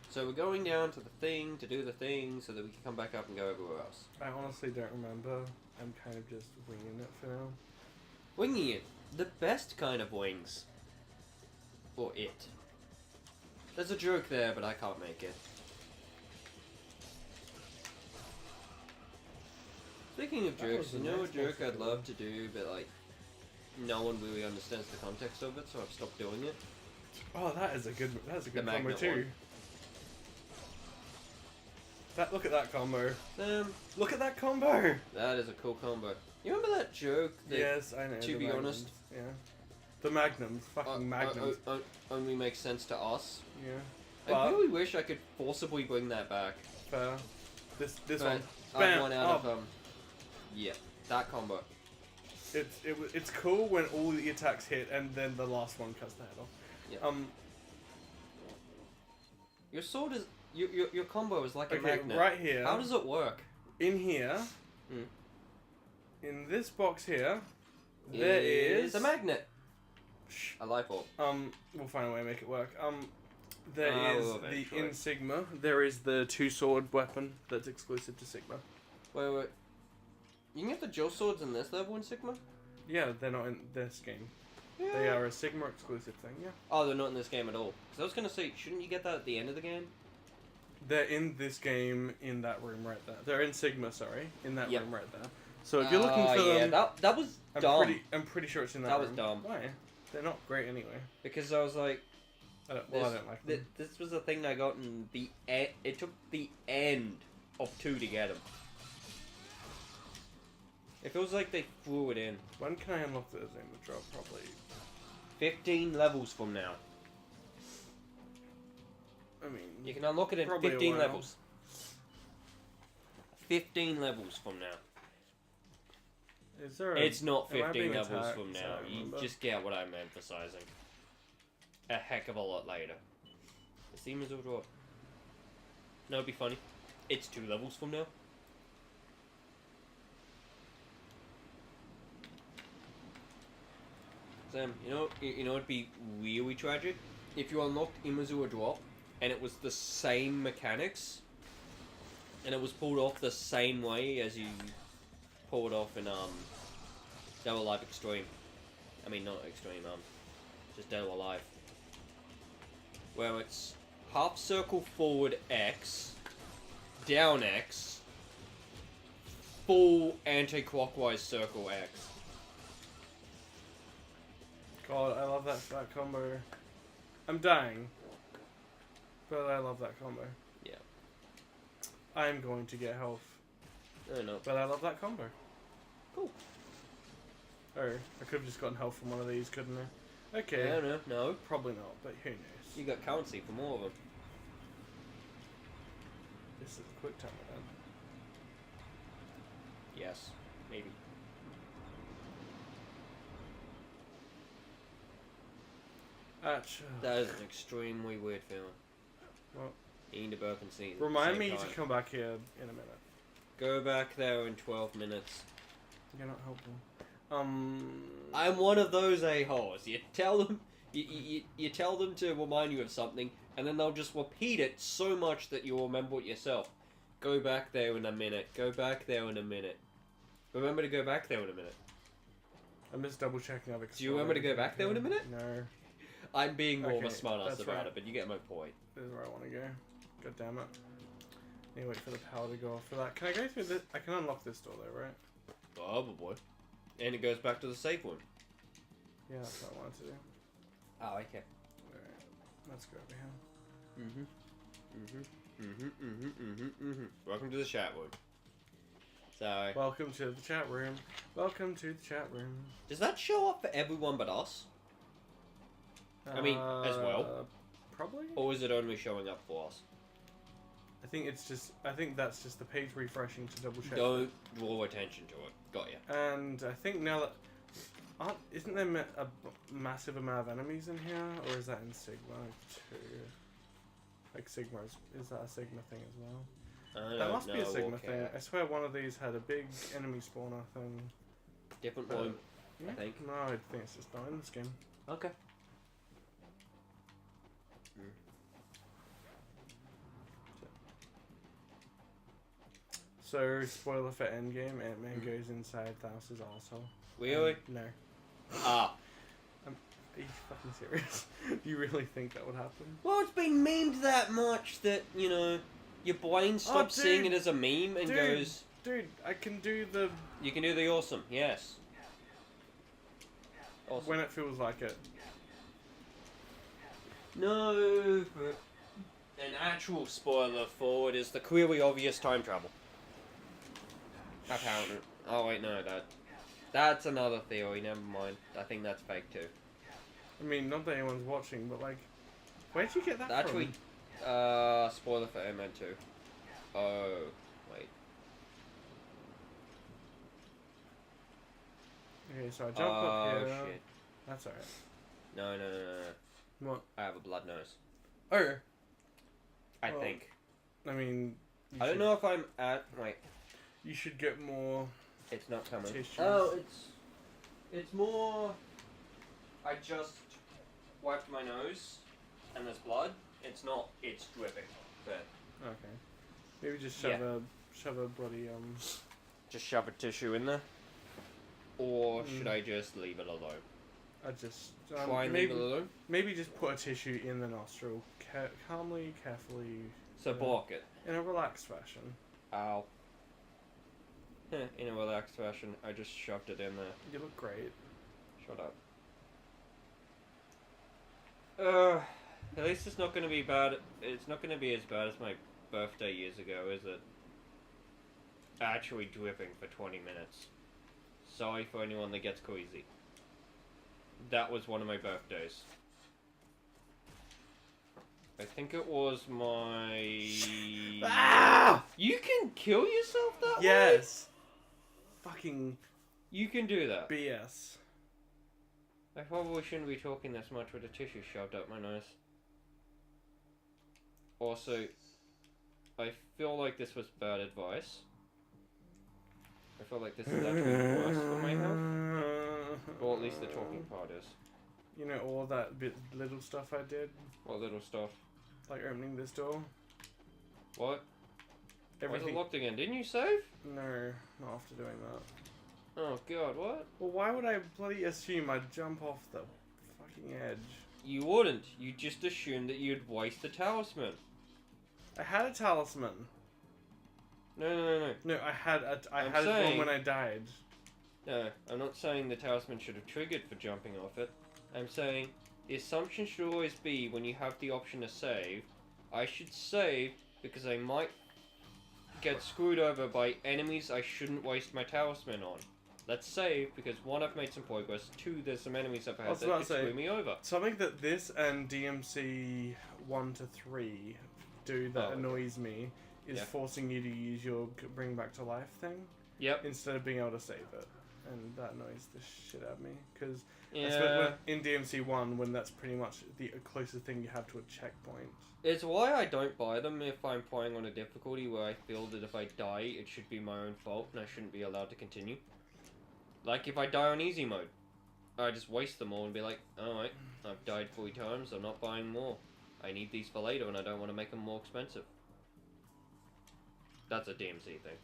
So we're going down to the thing to do the thing so that we can come back up and go everywhere else. I honestly don't remember. I'm kind of just winging it for now. Winging it. The best kind of wings. Or it. There's a joke there, but I can't make it. Speaking of That jokes, was a you know a nice joke one. I'd love to do, but like, no one really understands the context of it, so I've stopped doing it. Oh, that's a good combo magnet too. one. Look at that combo. Look at that combo. That is a cool combo. You remember that joke that Yes, I know. to the be magnums, honest- yeah. The magnums, fucking magnums. only makes sense to us? Yeah. I But really wish I could forcibly bring that back. fair. This But one. I've Bam. run out Oh, of yeah, that combo. it's cool when all the attacks hit and then the last one cuts the head off. Yeah. Your sword is your combo is like a Okay, magnet. right here. How does it work? In here, Hmm. in this box here, there is a magnet. Shh. A light bulb. We'll find a way to make it work. There Oh, is eventually. the in Sigma. There is the two-sword weapon that's exclusive to Sigma. Wait. You can get the Joe swords in this level in Sigma? Yeah, they're not in this game. Yeah. They are a Sigma exclusive thing. Yeah, Oh, they're not in this game at all. Because I was gonna say, shouldn't you get that at the end of the game? they're in this game in that room right there. They're in Sigma, sorry, in that Yep. room right there. So if you're looking for yeah, them, that was dumb. I'm pretty sure it's in that That was room. dumb. Why? They're not great anyway. Because I was like, I don't like them. this was the thing I got in the end. It took the end of 2 to get them. It feels like they threw it in. When can I unlock the Zima drop? Probably. 15 levels from now. I mean, You can unlock it in Probably a 15 while. levels. 15 levels from now. is there? It's not am I 15 being levels attacked? from I now. don't You remember. just get what I'm emphasizing. A heck of a lot later. The theme is overall. No, it'd be funny. It's 2 levels from now. Sam, you know it'd be really tragic if you unlocked Imazu a drop and it was the same mechanics and it was pulled off the same way as you pull it off in Dead or Alive Extreme. I mean not Extreme, just Dead or Alive. Where it's half circle forward X, down X, full anti-clockwise circle X. God, I love that combo. I'm dying, but I love that combo. Yeah. I'm going to get health, No. but I love that combo. Cool. Oh, I could have just gotten health from one of these, couldn't I? Okay. No. Probably not, but who knows? You got currency for more of them. This is a quick time event. Yes, maybe. That is an extremely weird feeling. Well, Eating to burp and sneeze. at the remind same me time. to come back here in a minute. Go back there in 12 minutes. You're not helpful. I'm one of those a-holes. You tell them, you tell them to remind you of something, and then they'll just repeat it so much that you'll remember it yourself. Go back there in a minute. Go back there in a minute. Remember to go back there in a minute. I'm just double checking. Do you remember to go back there in a minute? No. I'm being more of a Okay, smartass that's about right. it, but you get my point. This is where I want to go. God damn it. Need to wait for the power to go off for that. Can I go through this? I can unlock this door though, right? Probably. And it goes back to the safe one. Yeah, that's what I wanted to do. Oh, okay. Alright. Let's go over here. Welcome to the chat room. So, Welcome to the chat room. Welcome to the chat room. does that show up for everyone but us? I mean, as well? Probably. Or is it only showing up for us? I think it's just. I think that's just the page refreshing to double check. Don't draw attention to it. Got ya. And I think now that isn't there a massive amount of enemies in here, or is that in Sigma too? Like Sigma is that a Sigma thing as well? That must be a Sigma okay. thing. I swear one of these had a big enemy spawner thing. Different But- one, Yeah? I think. No, I think it's just not in this game. Okay. So, spoiler for Endgame, Ant-Man goes inside Thanos' arsehole. Really? No. Ah. Are you fucking serious? Do you really think that would happen? Well, it's been memed that much that, you know, your brain stops seeing dude. it as a meme and Dude. goes, Dude, I can do the... you can do the awesome, yes. Awesome. when it feels like it. No, but an actual spoiler for it is the clearly obvious time travel. Apparently. Oh wait, no, that's another theory. Never mind. I think that's fake too. I mean, not that anyone's watching, but like... Where'd you get that That's from? spoiler for Ant-Man 2. Oh, wait. Okay, so I jump up here. Shit. That's alright. No. What? I have a blood nose. Oh! I Well, think. I mean... I don't know if I'm at... Wait. You should get more... It's not coming. Tissues. Oh, it's more. I just wiped my nose, and there's blood. It's not. It's dripping. But Okay. Maybe just shove a bloody, just shove a tissue in there, or Mm. should I just leave it alone? I just... Try and leave it alone. maybe just put a tissue in the nostril. Calmly, carefully, So block it. in a relaxed fashion. Ow. In a relaxed fashion, I just shoved it in there. You look great. Shut up. At least it's not going to be bad. It's not going to be as bad as my birthday years ago, is it? Actually dripping for 20 minutes. Sorry for anyone that gets queasy. That was one of my birthdays. I think it was my... Ah! You can kill yourself that way? Yes! Fucking You can do that. BS. I probably shouldn't be talking this much with a tissue shoved up my nose. Also, I feel like this was bad advice. I feel like this is actually worse for my health. Or at least the talking part is. You know all that little stuff I did? What little stuff? Like opening this door? What? Why is it Everything... locked again? Didn't you save? No, not after doing that. Oh god, what? Well, why would I bloody assume I'd jump off the fucking edge? You wouldn't. You just assumed that you'd waste the talisman. I had a talisman. No. No, I had it I'm one saying- when I died. No, I'm not saying the talisman should have triggered for jumping off it. I'm saying the assumption should always be when you have the option to save, I should save because I might get screwed over by enemies I shouldn't waste my talisman on. Let's save because one, I've made some progress, two, there's some enemies I've I had was that about could to say- screw me over. Something that this and DMC 1 to 3 do that Oh, okay. annoys me is Yeah. forcing you to use your bring back to life thing Yep. instead of being able to save it. And that annoys the shit out of me. Because Yeah. in DMC 1, when that's pretty much the closest thing you have to a checkpoint. It's why I don't buy them if I'm playing on a difficulty where I feel that if I die, it should be my own fault and I shouldn't be allowed to continue. Like if I die on easy mode, I just waste them all and be like, alright, I've died 3 times, I'm not buying more. I need these for later and I don't want to make them more expensive. That's a DMC thing.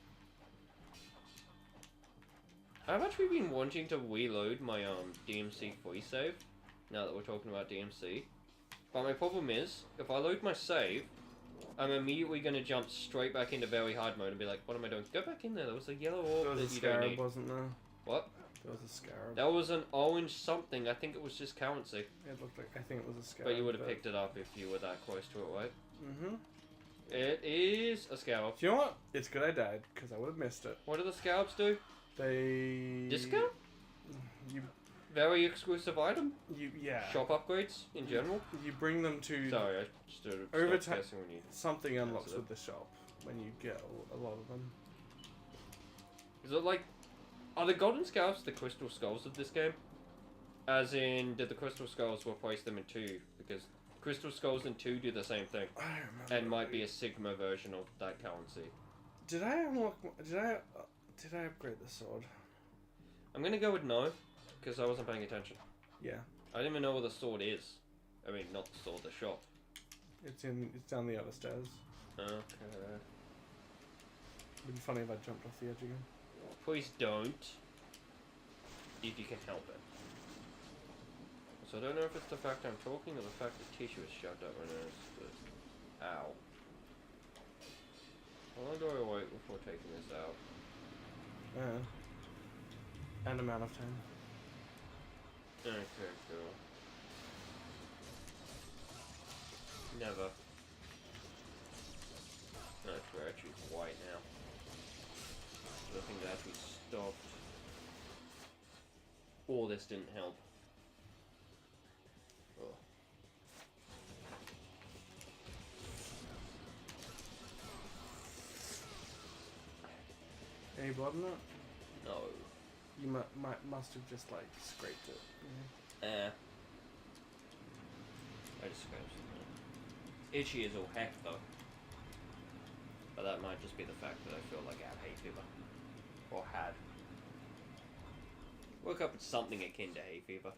I've actually been wanting to reload my DMC free save, now that we're talking about DMC. But my problem is, if I load my save, I'm immediately going to jump straight back into very hard mode and be like, what am I doing? Go back in there, there was a yellow There orb was a that you don't scarab, need. wasn't there? What? There was a scarab. That was an orange something, I think it was just currency. It looked like, I think it was a scarab. But you would have picked it up if you were that close to it, right? Mm-hmm. It is a scarab. Do you know what? It's good I died, because I would have missed it. What do the scarabs do? They... Discount? You, Very exclusive item? yeah. Shop upgrades in general? You bring them to... Sorry, I stood Over stopped ti- guessing when you... Something unlocks That's it. with the shop when you get a lot of them. Is it like... Are the golden scarabs the crystal skulls of this game? As in, did the crystal skulls replace them in 2? Because Crystal Skulls and 2 do the same thing. I don't remember. And might be a Sigma version of that currency. Did I unlock? Did I upgrade the sword? I'm gonna go with no, because I wasn't paying attention. Yeah. I don't even know where the sword is. I mean, not the sword, the shop. It's down the other stairs. Okay. It'd be funny if I jumped off the edge again. Please don't. If you can help it. So I don't know if it's the fact I'm talking or the fact the tissue is shoved up my nose, but... Ow. How long do I wait before taking this out? And amount of time. Okay, cool. Never. No, we're actually white now. Nothing that actually stopped. Or this didn't help. Oh. Any blood in it? No. You must have just like scraped it. I just scratched it. Itchy as all heck though. But that might just be the fact that I feel like I have hay fever. Or had. Woke up with something akin to hay fever.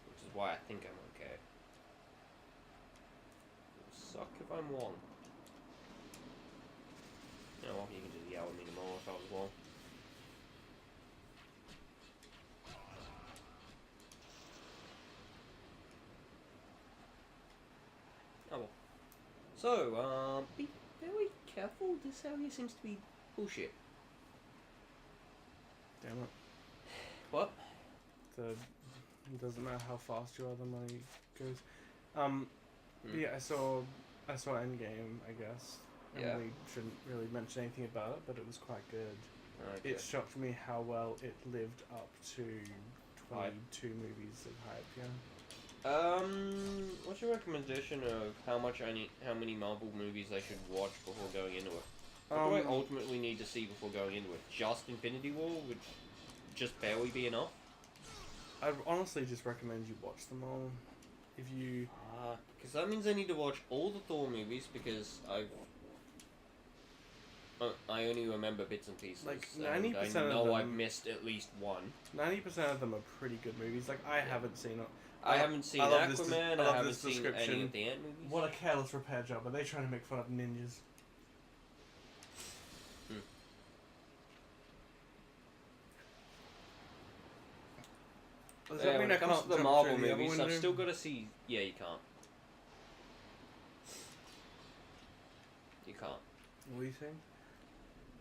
Which is why I think I'm okay. It'll suck if I'm wrong. You know what, you can just yell at me tomorrow if I was wrong. Oh well. So, be very careful. This area seems to be bullshit. Damn it. What? It doesn't matter how fast you are, the money goes. But yeah, I saw Endgame, I guess. Yeah. We shouldn't really mention anything about it, but it was quite good. Okay. It shocked me how well it lived up to Hype. 22 movies of hype, yeah. What's your recommendation of how many Marvel movies I should watch before going into it? What do I ultimately need to see before going into it? Just Infinity War would just barely be enough? I'd honestly just recommend you watch them all. If you... Because that means I need to watch all the Thor movies because I only remember bits and pieces. Like, and 90% I of know them- I've missed at least one. 90% of them are pretty good movies. Like, I haven't seen it. I haven't seen I love this Aquaman, I love I haven't this seen any description. of the Ant movies. What a careless repair job. Are they trying to make fun of ninjas? Does that Yeah, mean when I it comes can't to the jump Marvel through the other movies, I've window? still got to see... Yeah, you can't. You can't. What do you think?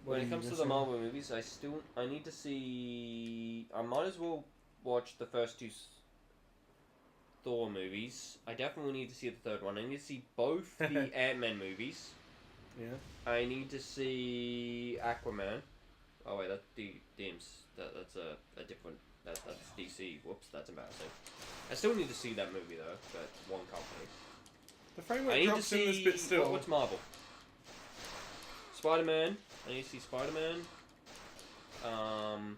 When it comes to the Marvel movies, I need to see... I might as well watch the first two Thor movies. I definitely need to see the third one. I need to see both the Ant-Man movies. Yeah. I need to see Aquaman. Oh wait, that's that's a different... That's DC. Whoops, that's embarrassing. I still need to see that movie though. That one company. The frame I rate need to drops in this see... bit still. What's Marvel? Spider-Man. I need to see Spider-Man. The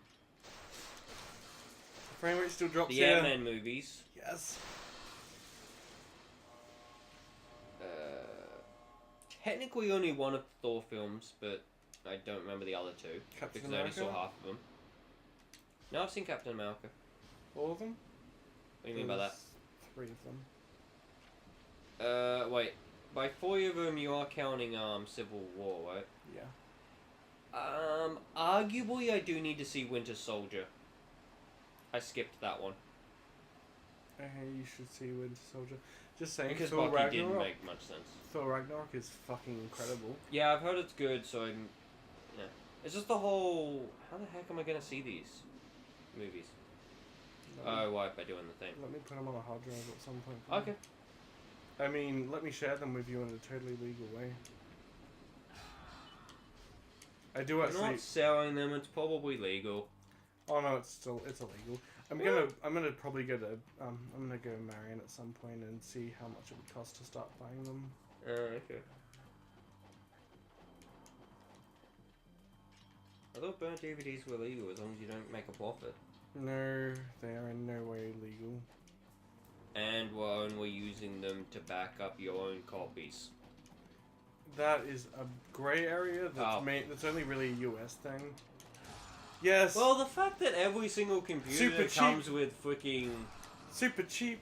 frame rate still drops The here. Ant-Man movies. Yes. Technically only one of the Thor films, but I don't remember the other two. Captain because I only saw America? half of them. No, I've seen Captain America. All of them? What do you mean by that? There's 3 of them. Wait. By 4 of them, you are counting, Civil War, right? Yeah. Arguably, I do need to see Winter Soldier. I skipped that one. Okay, you should see Winter Soldier. Just saying, Because Thor Bucky didn't Ragnarok. make much sense. Thor Ragnarok is fucking incredible. Yeah, I've heard it's good, so I'm... Yeah. It's just the whole... How the heck am I gonna see these movies? Oh, why? By doing the thing. Let me put them on a hard drive at some point. Okay. I mean, let me share them with you in a totally legal way. I do I'm actually. not selling them, it's probably legal. Oh no, it's illegal. I'm gonna probably go to I'm gonna go Marion at some point and see how much it would cost to start buying them. Okay. I thought burnt DVDs were legal as long as you don't make a profit. No, they are in no way legal. and we're only using them to back up your own copies. That is a grey area that's Oh. that's only really a US thing. Yes. Well, the fact that every single computer Super cheap. comes with freaking... Super cheap.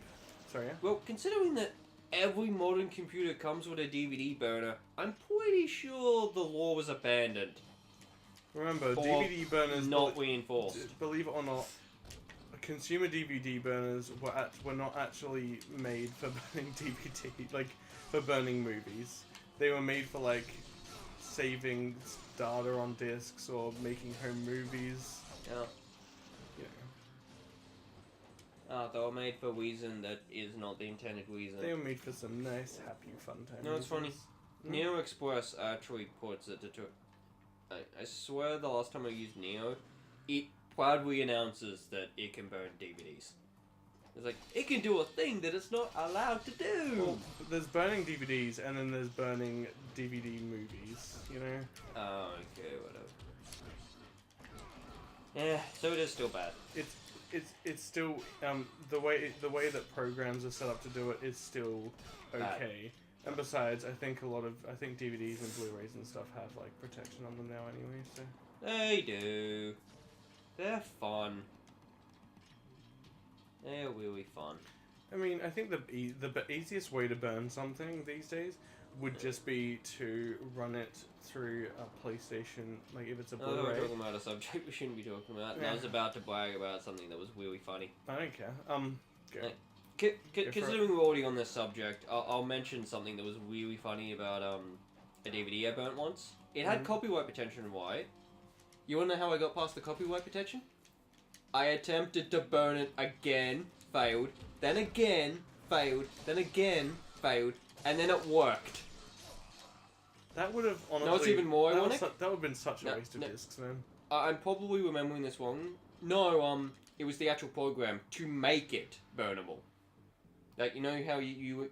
Sorry. Yeah. Well, considering that every modern computer comes with a DVD burner, I'm pretty sure the law was abandoned. Remember, Or DVD burners. not reinforced. Believe it or not, consumer DVD burners were not actually made for burning DVD, like for burning movies. They were made for like saving data on discs or making home movies. Yeah. Yeah. They were made for a reason that is not the intended reason. They were made for some nice, happy, fun times. No, it's funny. Neo Express actually puts it to... I swear the last time I used Neo, it proudly announces that it can burn DVDs. It's like, it can do a thing that it's not allowed to do! Well, there's burning DVDs and then there's burning DVD movies, you know? Oh, okay, whatever. Yeah, so it is still bad. It's still the way that programs are set up to do it is still okay. And besides, I think DVDs and Blu-rays and stuff have like protection on them now anyway. So They do. They're fun. They're really fun. I mean, I think the easiest way to burn something these days would just be to run it through a PlayStation, like if it's a Oh, we're Blu-ray. talking about a subject we shouldn't be talking about. And Yeah. I was about to brag about something that was really funny. I don't care. Go. C- for it. considering we're already on this subject, I'll mention something that was really funny about a DVD I burnt once. It had copyright protection, right? You wanna know how I got past the copyright protection? I attempted to burn it again, failed, then again, failed, then again, failed, and then it worked. That would have honestly. No, what's even more that ironic? that would have been such a No, waste of no. discs, man. I'm probably remembering this wrong. No, it was the actual program to make it burnable. Like, you know how you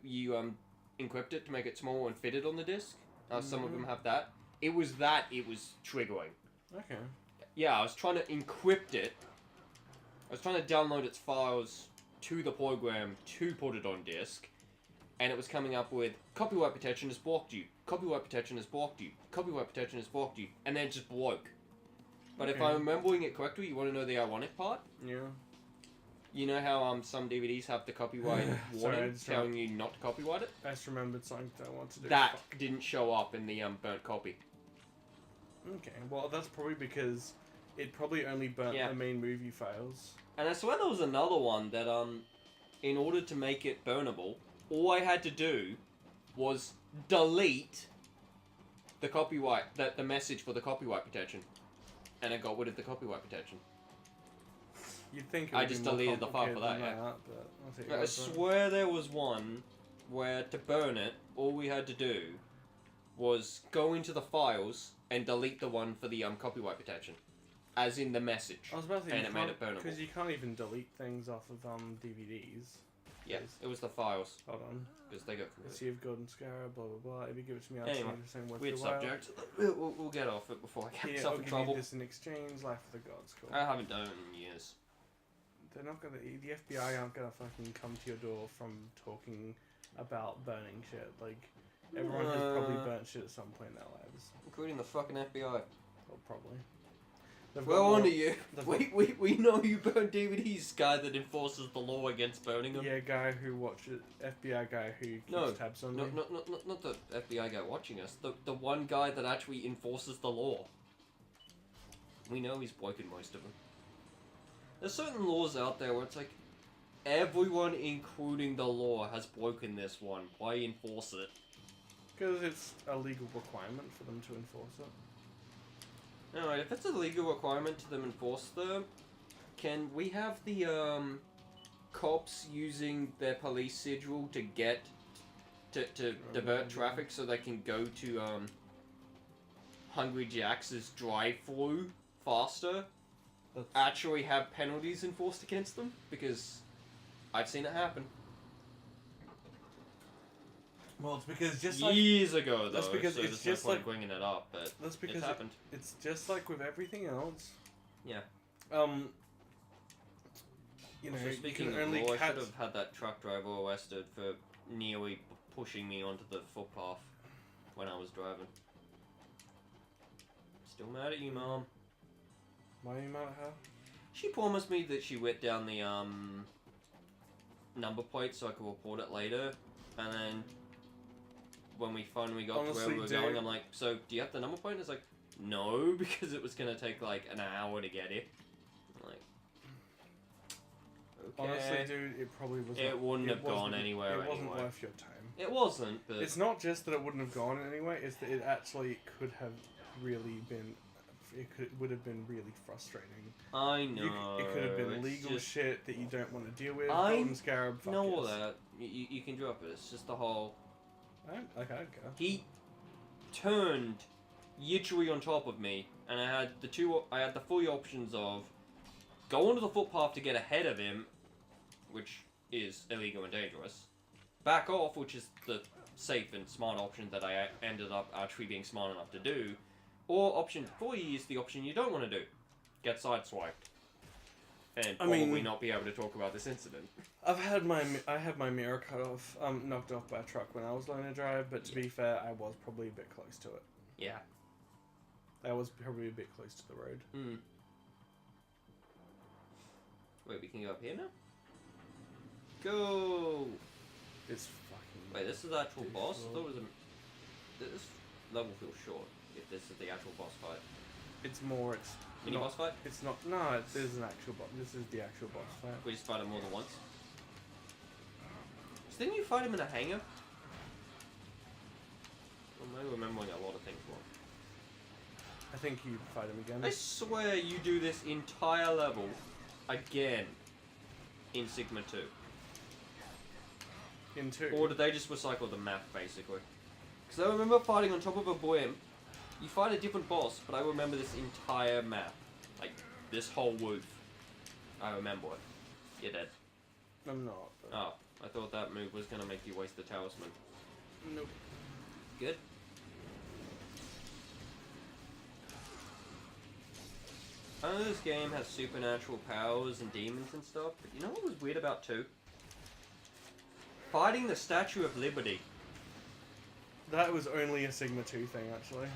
encrypt it to make it small and fit it on the disc? Some of them have that. It was that it was triggering. Okay. Yeah, I was trying to encrypt it. I was trying to download its files to the program to put it on disk. And it was coming up with, copyright protection has blocked you. Copyright protection has blocked you. Copyright protection has blocked you. And then it just broke. But if Okay. I'm remembering it correctly, you want to know the ironic part? Yeah. You know how some DVDs have the copyright Sorry, I warning just telling you not to copyright it? I just remembered something that I want to do. That Fuck. didn't show up in the burnt copy. Okay, well that's probably because it probably only burnt Yeah. the main movie files. And I swear there was another one that in order to make it burnable, all I had to do was delete the copyright, the message for the copyright protection, and I got rid of the copyright protection. You'd think it I would just be more deleted the file for complicated that, than yeah. but I'll take your I word for it. swear there was one where to burn it, all we had to do was go into the files and delete the one for the copyright protection, as in the message. I was about to say, and it made it burnable. because you can't even delete things off of DVDs. Yeah, it was the files, Hold on. because they got Let's see if Golden Scarab, blah blah blah. If you give it to me, I'll Anyway, change the same word weird for a while. subject. We'll get off it before I get Here, myself I'll in give trouble. you this in exchange. Life of the Gods. Cool. I haven't done it in years. They're not gonna. The FBI aren't gonna fucking come to your door from talking about burning shit. Like everyone has probably burnt shit at some point in their lives. Including the fucking FBI. Well, probably. They've got Well, more- on to you. they've We know you burn DVDs, guy that enforces the law against burning them. Yeah, guy who watches FBI guy who keeps No, tabs on No, you. not the FBI guy watching us. The one guy that actually enforces the law. We know he's broken most of them. There's certain laws out there where it's like, everyone, including the law, has broken this one. Why enforce it? Because it's a legal requirement for them to enforce it. Alright, if it's a legal requirement to them enforce them, can we have the cops using their police sigil to get to divert traffic so they can go to Hungry Jack's drive-through faster? Actually have penalties enforced against them? Because I've seen it happen. Well, it's because just like Years ago, though, that's because so it's there's no just point like- bringing it up, but that's because it's happened. it's just like with everything else. Yeah. you know, So you speaking can of only law, I catch. should have had that truck driver arrested for nearly pushing me onto the footpath when I was driving. Still mad at you, Mom. Why are you mad at her? She promised me that she went down the number plate so I could report it later, and then when we finally got to where Honestly, we were dude. going, I'm like, so do you have the number plate? And it's like, no, because it was gonna take like an hour to get it. I'm like, okay. Honestly, dude, it probably wasn't. It wouldn't have gone wasn't- anywhere It wasn't anyway. worth your time. It wasn't, but It's not just that it wouldn't have gone anyway. It's that it actually could have really been. Would have been really frustrating. I know. It could have been it's legal just, shit that you don't want to deal with. I Golden Scarab. Fuck know all yes. that. You can drop it. It's just the whole. Okay. He turned literally on top of me, and I had the three options of go onto the footpath to get ahead of him, which is illegal and dangerous. Back off, which is the safe and smart option that I ended up actually being smart enough to do. Or option 3 is the option you don't want to do. Get sideswiped. And probably not be able to talk about this incident. I had my mirror cut off, knocked off by a truck when I was learning to drive. But to be fair, I was probably a bit close to it. Yeah. I was probably a bit close to the road. Hmm. Wait, we can go up here now? Go! It's fucking. Wait, this is the actual boss? I difficult. thought it was a... This level feels short, if this is the actual boss fight. It's more. It's Mini not, boss fight? It's not. No, it is an actual boss. This is the actual boss fight. We just fight him more than once. So didn't you fight him in a hangar? Well, maybe remembering a lot of things wrong. I think you fight him again. I swear you do this entire level again in Sigma 2. In 2. Or did they just recycle the map, basically? Because I remember fighting on top of a blimp. You fight a different boss, but I remember this entire map. Like, this whole roof. I remember it. You're dead. I'm not. But... Oh, I thought that move was going to make you waste the talisman. Nope. Good. I know this game has supernatural powers and demons and stuff, but you know what was weird about 2? Fighting the Statue of Liberty. That was only a Sigma 2 thing, actually.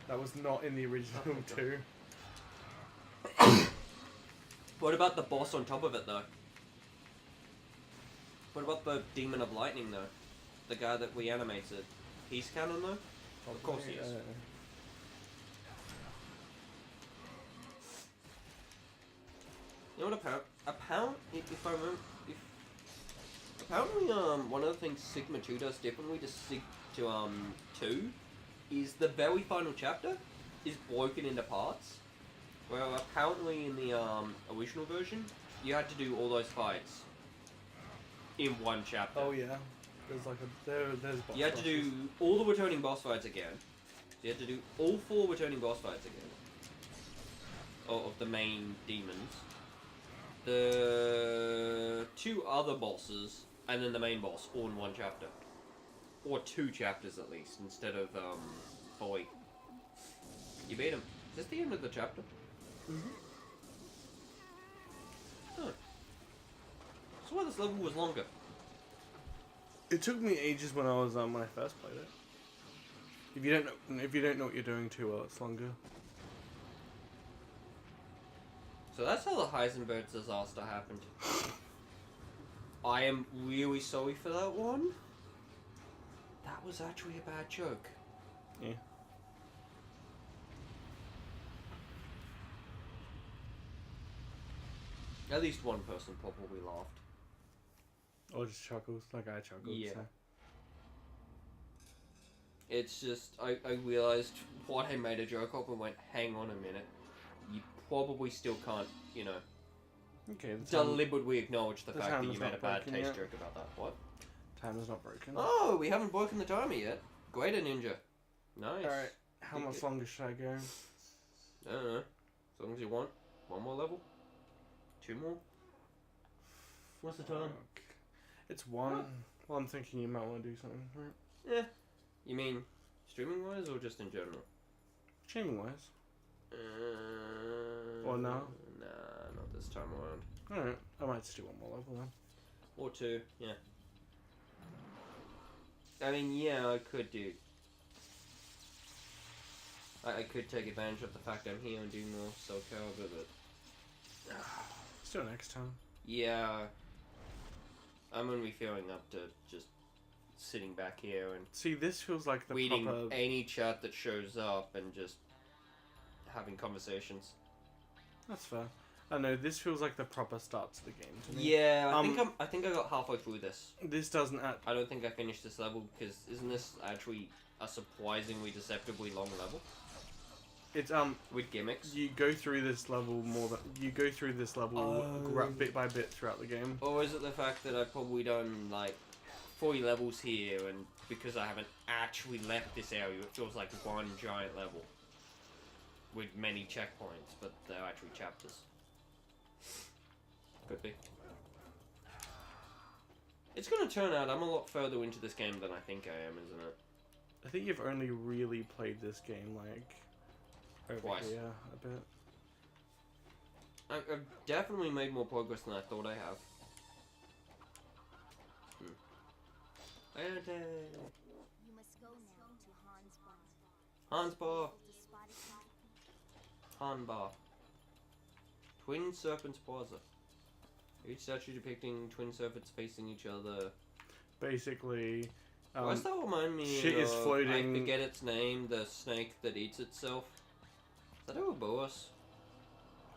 That was not in the original 2. What about the boss on top of it, though? What about the Demon of Lightning, though? The guy that reanimates it. He's canon, though? Of course he is. You know what, apparently, one of the things Sigma 2 does differently to 2 is the very final chapter is broken into parts. Well, apparently in the original version, you had to do all those fights in one chapter. Oh yeah. There's like a there's boss You had to do all the returning boss fights again. You had to do all 4 returning boss fights again. Of the main demons. The 2 other bosses, and then the main boss, all in one chapter. Or 2 chapters at least, instead of 4. You beat him. Is this the end of the chapter? Mm-hmm. Huh. So why this level was longer? It took me ages when I first played it. If you don't know what you're doing too well, it's longer. So that's how the Heisenberg disaster happened. I am really sorry for that one. That was actually a bad joke. Yeah. At least one person probably laughed. Or just chuckles, like I chuckled. Yeah. So. It's just, I realised what I made a joke of and went, hang on a minute. You probably still can't, you know, Okay. The time, deliberately acknowledge the the fact time that you is made a not bad broken taste yet. joke about that. What? time is not broken. Oh, we haven't broken the timer yet. Gaiden Ninja. Nice. Alright. How Did much it. longer should I go? I don't know. As long as you want. 1 more level? 2 more? What's the time? Fuck. It's 1. What? Well, I'm thinking you might want to do something. Right? Yeah. You mean streaming wise or just in general? Streaming wise. Or no? Nah, not this time around. Alright, I might just do one more level then. Or 2, yeah. I mean, yeah, I could do... I could take advantage of the fact I'm here and do more Soul Calibur, but... Let's do it next time. Yeah... I'm gonna be feeling up to just sitting back here and See, this feels like the reading proper... any chat that shows up and just having conversations. That's fair. I know, this feels like the proper start to the game to me. Yeah, I think I got halfway through this. This doesn't add... I don't think I finished this level because isn't this actually a surprisingly deceptively long level It's, with gimmicks? you go through this level more than... You go through this level bit by bit throughout the game. Or is it the fact that I've probably done like 40 levels here and because I haven't actually left this area it feels like one giant level with many checkpoints but they're actually chapters. Could be. It's gonna turn out I'm a lot further into this game than I think I am, isn't it? I think you've only really played this game, like... over Twice. here a bit. I've definitely made more progress than I thought I have. You must go now to Han's Bar. Hans Bar. To spot a cat. Han Bar. Twin Serpents Plaza. Each statue depicting twin serpents facing each other. Basically... Why does that remind me shit of, is floating... I forget its name, the snake that eats itself? Is that Ouroboros?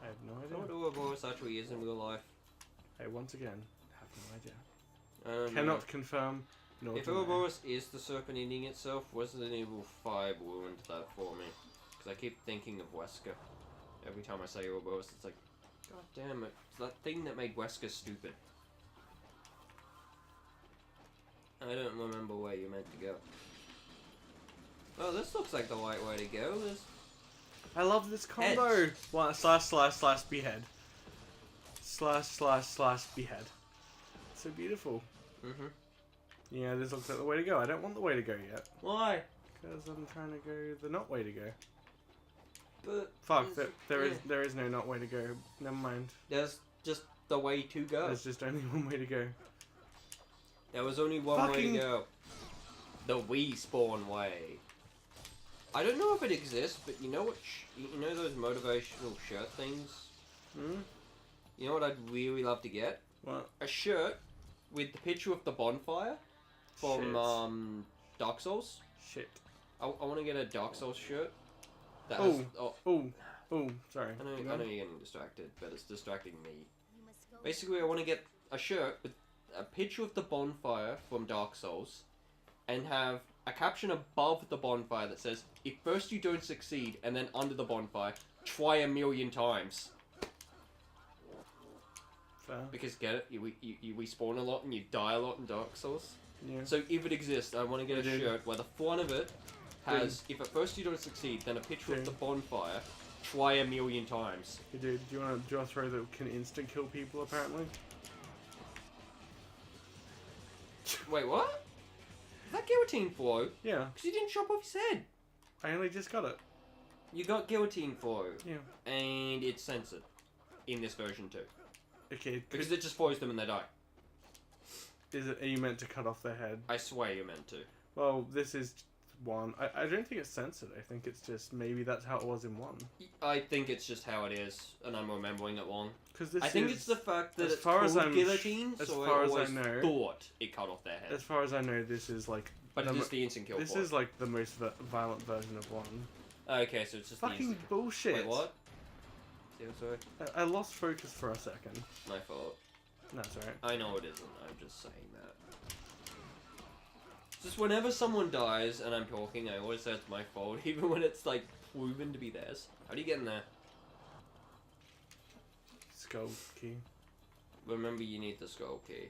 I have no Is that what idea. Ouroboros actually is in real life? I once again have no idea. I don't know. Cannot confirm, nor If deny. Ouroboros is the serpent eating itself, Resident Evil 5 ruined that for me. Because I keep thinking of Wesker. Every time I say Ouroboros, it's like, god damn it. It's that thing that made Wesker stupid. I don't remember where you're meant to go. Oh, this looks like the right way to go. There's... I love this combo! Heads. Well, slash behead. Slash behead. So beautiful. Mm-hmm. Yeah, this looks like the way to go. I don't want the way to go yet. Why? Because I'm trying to go the not way to go. But... Fuck, there's- there is no not way to go. Never mind. There's just the way to go. There's just only one way to go. There was only one way Fucking- to go. The respawn way. I don't know if it exists, but you know what? You know those motivational shirt things? Hmm? You know what I'd really love to get? What? A shirt with the picture of the bonfire from Dark Souls. Shit. I want to get a Dark Souls shirt. That Oh. has, Oh, sorry. I know You you're getting distracted, but it's distracting me. You must go. Basically, I want to get a shirt with a picture of the bonfire from Dark Souls and have a caption above the bonfire that says, if first you don't succeed, and then under the bonfire, try 1,000,000 times. Fair. Because get it? You respawn a lot and you die a lot in Dark Souls. Yeah. So if it exists, I want to get a Dude. shirt where the front of it has, if at first you don't succeed, then a picture of Dude. the bonfire, try 1,000,000 times. Hey, dude, do you want to throw that can instant kill people, apparently? Wait, what? Is that guillotine throw? Yeah. Because you didn't chop off his head. I only just got it. You got guillotine throw. Yeah. And it's censored. In this version too. Okay, Because it just throws them and they die. are you meant to cut off their head? I swear you're meant to. Well, this is one. I don't think it's censored. I think it's just maybe that's how it was in one. I think it's just how it is, and I'm remembering it wrong. Because this I think is, it's the fact that as it's far called as I'm guillotine, as so far I as I always know- thought it cut off their head. as far as I know, this is like. But the it mo- is the instant kill This for it. is like the most violent version of one. Okay, so it's just the Fucking instant... bullshit. Wait, what? Yeah, sorry. I lost focus for a second. My fault. That's alright. I know it isn't, I'm just saying that. Just whenever someone dies and I'm talking, I always say it's my fault, even when it's like proven to be theirs. How do you get in there? Skull key. Remember you need the skull key.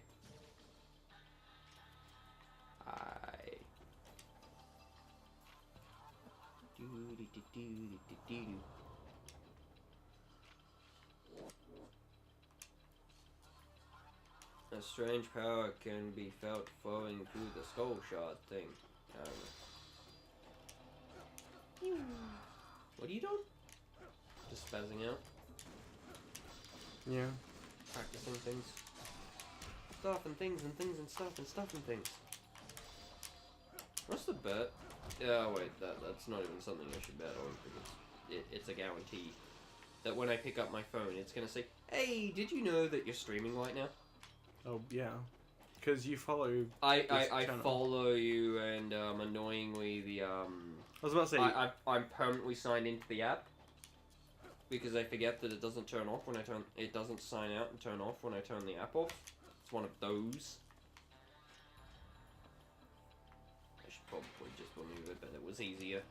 A strange power can be felt flowing through the skull shard thing. What are you doing? Just spazzing out. Yeah. practicing things. Stuff and things and things and stuff and stuff and things. What's the bet? Yeah, wait, that's not even something I should bet on because it's a guarantee that when I pick up my phone, it's gonna say, "Hey, did you know that you're streaming right now?" Oh yeah, because you follow. I channel. follow you, and annoyingly the I was about to say. I'm permanently signed into the app because I forget that it doesn't turn off when I turn. It doesn't sign out and turn off when I turn the app off. It's one of those. I should probably just remove it, but it was easier.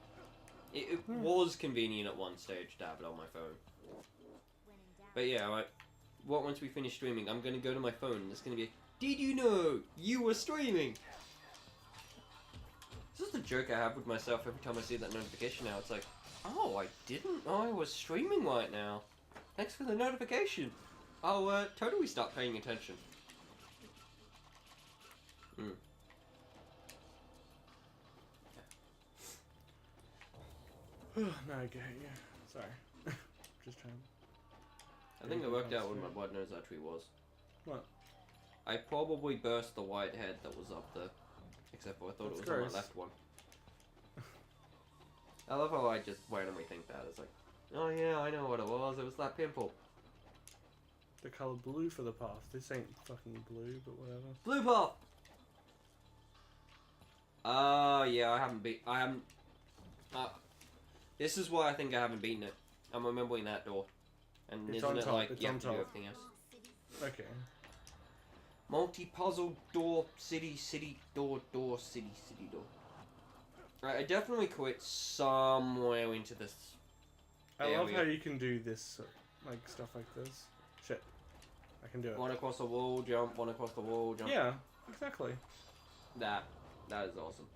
It was convenient at one stage to have it on my phone. When in doubt, But yeah, once we finish streaming, I'm gonna go to my phone and it's gonna be, "Did you know you were streaming?" This is the joke I have with myself every time I see that notification now. It's like, "Oh, I didn't know I was streaming right now. Thanks for the notification. I'll totally start paying attention." No, I get you. Sorry. Just trying. I think I worked out what my blood nose actually was. What? I probably burst the white head that was up there. Except for I thought That's it was on gross. my left one. I love how I just randomly think that. It's like, oh yeah, I know what it was. It was that pimple. The color blue for the path. This ain't fucking blue, but whatever. Blue path! Yeah, I haven't... this is why I think I haven't beaten it. I'm remembering that door. And It's isn't on it top, like, it's you on have to do top. everything else? Okay. Multi-puzzle door, city, city, door, door, city, city, door. Right, I definitely quit somewhere into this. I love area. how you can do this, like stuff like this. Shit. I can do it. One across the wall, jump, one across the wall, jump. Yeah, exactly. That is awesome.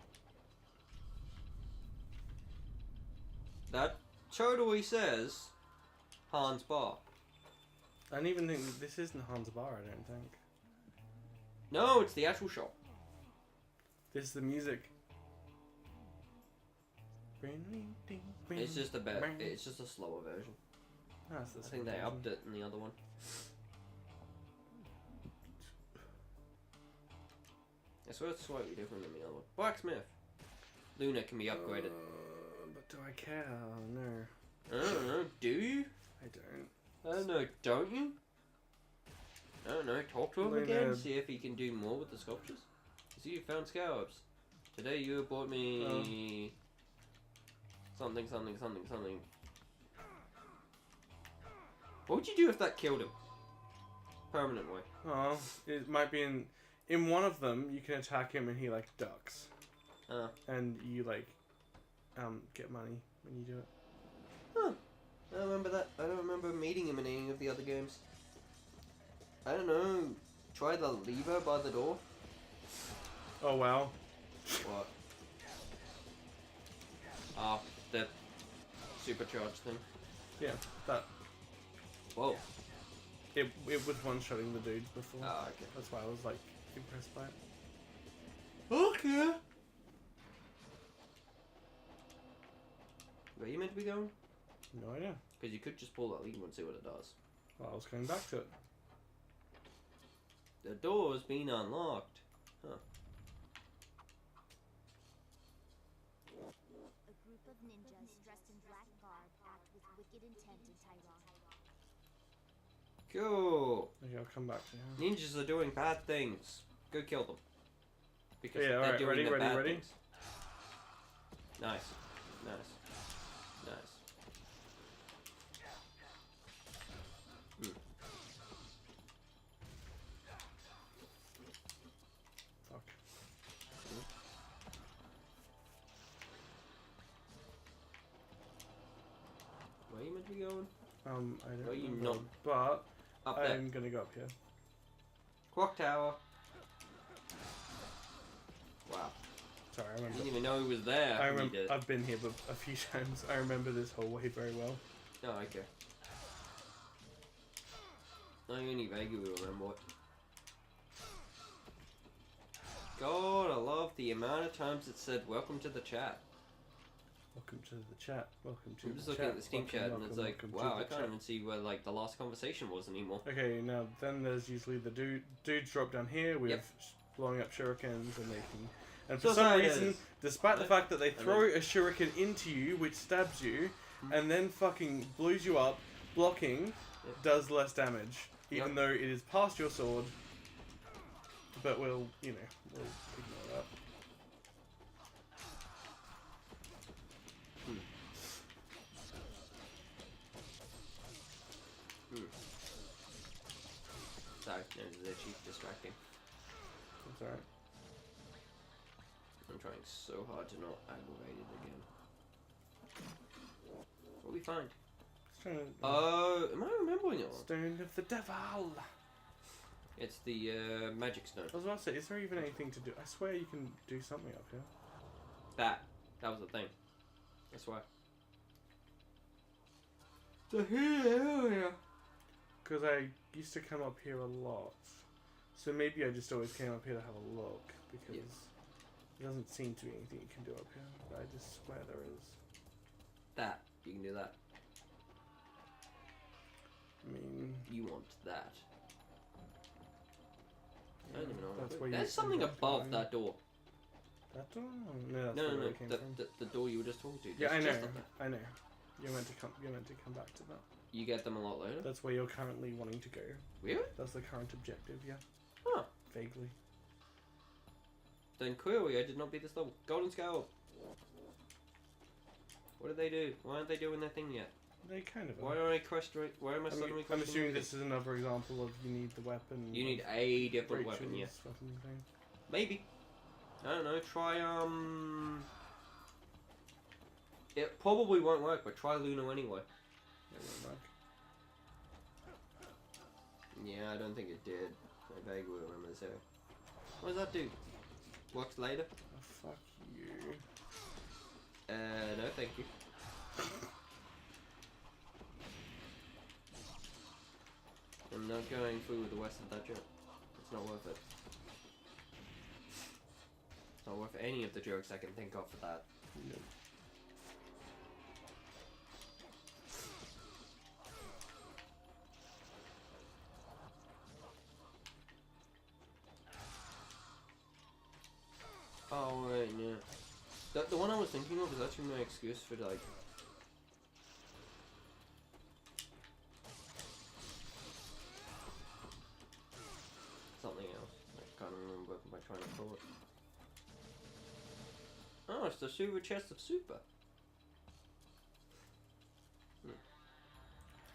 That totally says Hans Bar. I don't even think this isn't Hans Bar, I don't think. No, it's the actual shop. This is the music. It's just it's just a slower version. That's the I think they same upped it in the other one. I swear it's slightly different than the other one. Blacksmith. Luna can be upgraded. But do I care? Oh, no. I don't know. Do you? I don't. I don't know. Don't you? I don't know. Talk to him Luna. again. See if he can do more with the sculptures. See, you found scarabs. Today you bought me something, something, something, something. What would you do if that killed him? Permanently. Oh, it might be in one of them. You can attack him and he like ducks, and you like get money when you do it. Huh. I don't remember that. I don't remember meeting him in any of the other games. I don't know. Try the lever by the door. Oh wow. What? Ah, the supercharged thing. Yeah, that. Whoa. It was one-shotting the dudes before. Ah, okay. That's why I was like impressed by it. Okay. Where are you meant to be going? No idea. Because you could just pull that lever and see what it does. Well, I was going back to it. The door has been unlocked. Huh. A group of ninjas dressed in black garb act with wicked intent in Taiwan. Cool. Okay, I'll come back to you. Ninjas are doing bad things. Go kill them. Because Yeah, they're alright, doing ready, the ready, bad ready? things. Nice. Nice. Nice. Fuck. Where are you meant to be going? I don't Well, you remember, know. but Up there. I'm gonna go up here. Clock tower. Wow. Sorry, I I remember. didn't even know he was there. I when you remember. did it. I've been here a few times. I remember this whole way very well. Oh, okay. I only vaguely remember it. God, I love the amount of times it said "Welcome to the chat." Welcome to the chat. Welcome to I'm just the looking chat. at the Steam Welcome, chat and welcome, it's like, welcome to wow, the I can't chat. even see where like the last conversation was anymore. Okay, now then there's usually the dudes drop down here with Yep. blowing up shurikens and making. And So for some Suicides. reason, despite the No? fact that they I throw a shuriken into you, which stabs you, Hmm. and then fucking blows you up, blocking Yep. does less damage, even Yep. though it is past your sword. But we'll ignore that. Sorry, there's the cheap distracting. That's alright. I'm trying so hard to not aggravate it again. What we find? Am I remembering it? Stone of the Devil! It's the magic stone. I was about to say, is there even anything to do? I swear you can do something up here. That was the thing. That's why. The area. Because I used to come up here a lot. So maybe I just always came up here to have a look. Because there doesn't seem to be anything you can do up here. But I just swear there is. That you can do that. I mean, You want that? I don't even know. that's where you There's something end up above going. that door. That door? No, that's No, where no, no. it came The, from. the door you were just talking to. Yeah, I That's know. just up there. I know. You're meant to come back to that. You get them a lot later. That's where you're currently wanting to go. Really? That's the current objective, yeah. Huh. Vaguely. Then clearly I did not beat this level. Golden Scale. What did they do? Why aren't they doing their thing yet? They kind of are. Why am I questioning? Why am I suddenly I'm questioning? assuming everything? this is another example of you need the weapon. You need of a different weapon, yeah. Rachel's fucking thing. Maybe. I don't know. Try It probably won't work, but try Luna anyway. It won't work. Yeah, I don't think it did. I vaguely remember this area. What does that do? Works later? Oh, fuck you. No, thank you. I'm not going through with the rest of that joke. It's not worth it. It's not worth any of the jokes I can think of for that. Nope. Oh, right, yeah. The one I was thinking of is actually my excuse for, like... something else. I can't remember by trying to pull it. Oh, it's the super chest of super.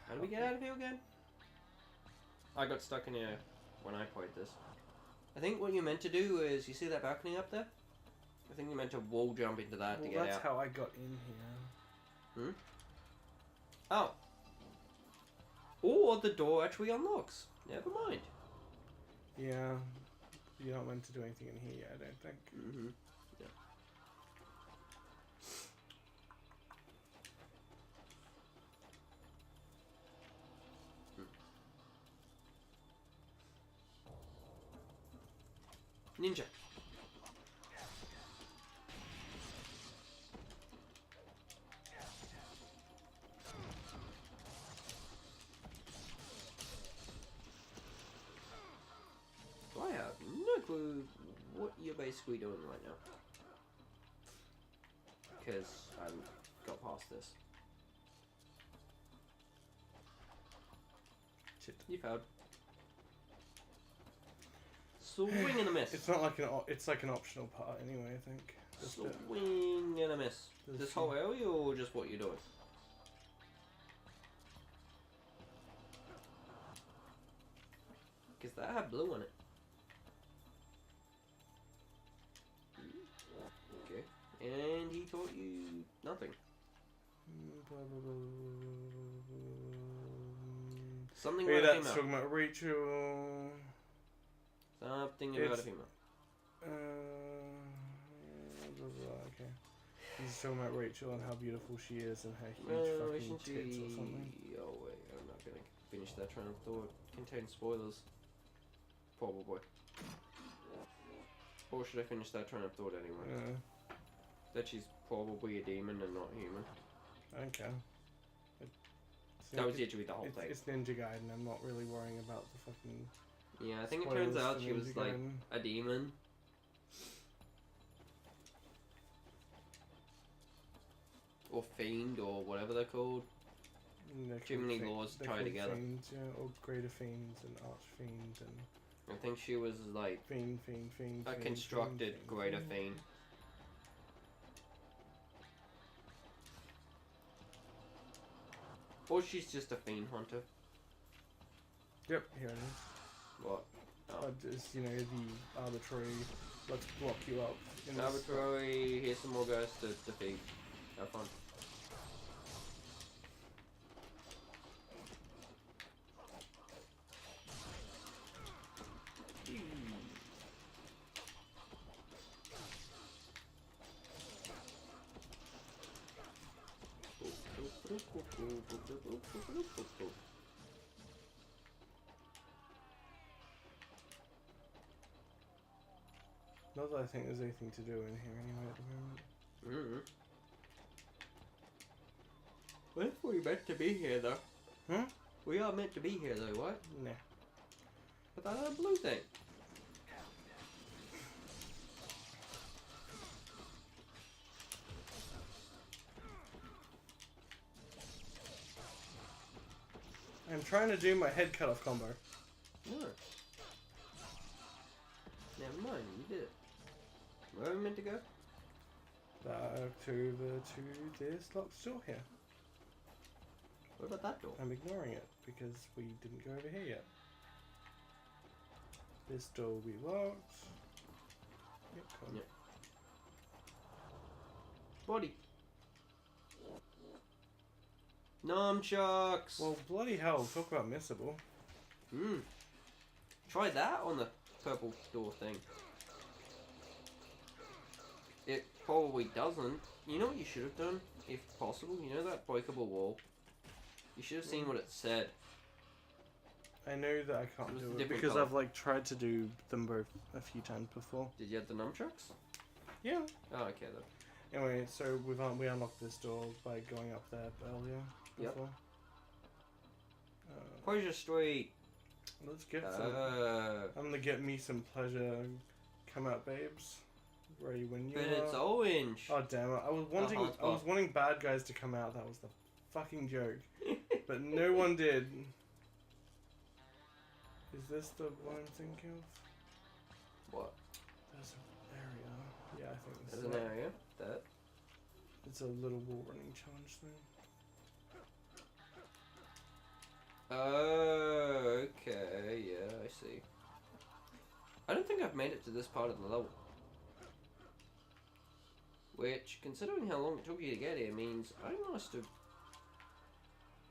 How do we get out of here again? I got stuck in here when I played this. I think what you're meant to do is, you see that balcony up there? I think you're meant to wall jump into that Well, to get that's out. how I got in here. Oh. Or the door actually unlocks. Never mind. Yeah. You're not meant to do anything in here yet, I don't think. Mm-hmm. Yeah. Ninja. I have no clue what you're basically doing right now. Because I got past this. Shit. You failed. Swing and a miss. It's not like it's like an optional part anyway, I think. Just Swing and a miss. There's This a few- whole area or just what you're doing? Because that had blue on it. Okay. And he taught you nothing. Something Hey, about a that's female. talking about Rachel. Something about a It's- female. Okay. He's talking about Rachel and how beautiful she is and her huge Relation fucking tits or something. Oh wait, I'm not gonna finish that train of thought. Contains spoilers. Probably. Or should I finish that train of thought anyway? that she's probably a demon and not human. I don't care. That was literally the whole thing. It's Ninja Gaiden. I'm not really worrying about the fucking. Yeah, I think it spoilers turns out for she was Ninja like Gaiden. a demon. Or fiend, or whatever they're called. They're Too called many fi- laws they're tied called together. Fiends, yeah, or greater fiends and archfiend and I think she was like fiend. a constructed greater fiend. Or she's just a fiend hunter. Yep, here it is. What? Oh. But it's, you know, the arbitrary, let's block you up. In this- Arbitrary, here's some more guys to defeat. Have fun. Not that I think there's anything to do in here anyway at the moment. What if we meant to be here though? Hmm? We are meant to be here though, what? Nah. But that other blue thing. I'm trying to do my head cut off combo. No. Never mind, you did it. Where are we meant to go? To this locked door here. What about that door? I'm ignoring it because we didn't go over here yet. This door will be locked. Yep, cool. Yep. Body. Nunchucks! Well, bloody hell, talk about missable. Try that on the purple door thing. It probably doesn't. You know what you should have done, if possible? You know that breakable wall? You should have seen what it said. I know that I It can't was do a it different because colour. I've like tried to do them both a few times before. Did you have the nunchucks? Yeah. Oh, okay then. Anyway, so we unlocked this door by going up there earlier. Yep. Before. Pleasure Street! Let's get some. I'm gonna get me some pleasure. Come out, babes. Ready when you But are. it's orange! Oh damn it! I was hotspot. wanting bad guys to come out. That was the fucking joke. But no one did. Is this the one I'm thinking of? What? There's an area. Yeah, I think this There's is an it. area. That. It's a little wall running challenge thing. Oh, okay, yeah, I see. I don't think I've made it to this part of the level. Which, considering how long it took you to get here, means I must have...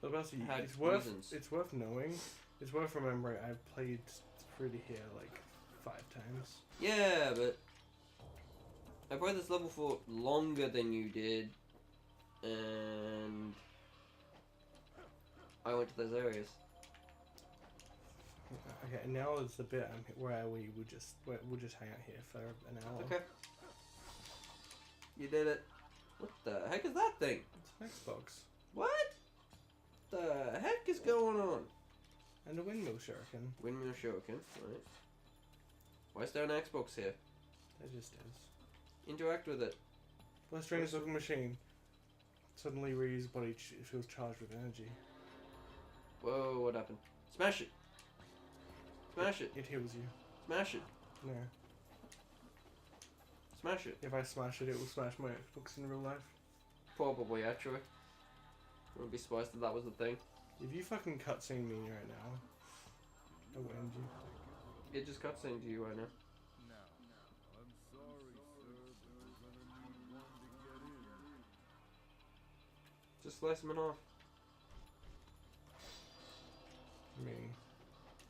But about to, Had it's worth knowing. It's worth remembering. I've played through here like 5 times. Yeah, but... I played this level for longer than you did. And... I went to those areas. Okay, now is the bit where we'll just hang out here for an hour. Okay. You did it. What the heck is that thing? It's an Xbox What the heck is going on? and a windmill shuriken. Windmill shuriken, right. Why is there an Xbox here? There just is. Interact with it. Plus, strange looking machine. Suddenly, Ryu's body feels charged with energy. Whoa, what happened? Smash it! Smash it! It heals you. Smash it! No. Smash it! If I smash it, it will smash my Xbox in real life. Probably, actually. Wouldn't be surprised if that was the thing. If you fucking cutscene me right now, I will end you. It just cutscene to you right now. I'm sorry, sir, but you're gonna need one to get in. Just slice him in half. I mean,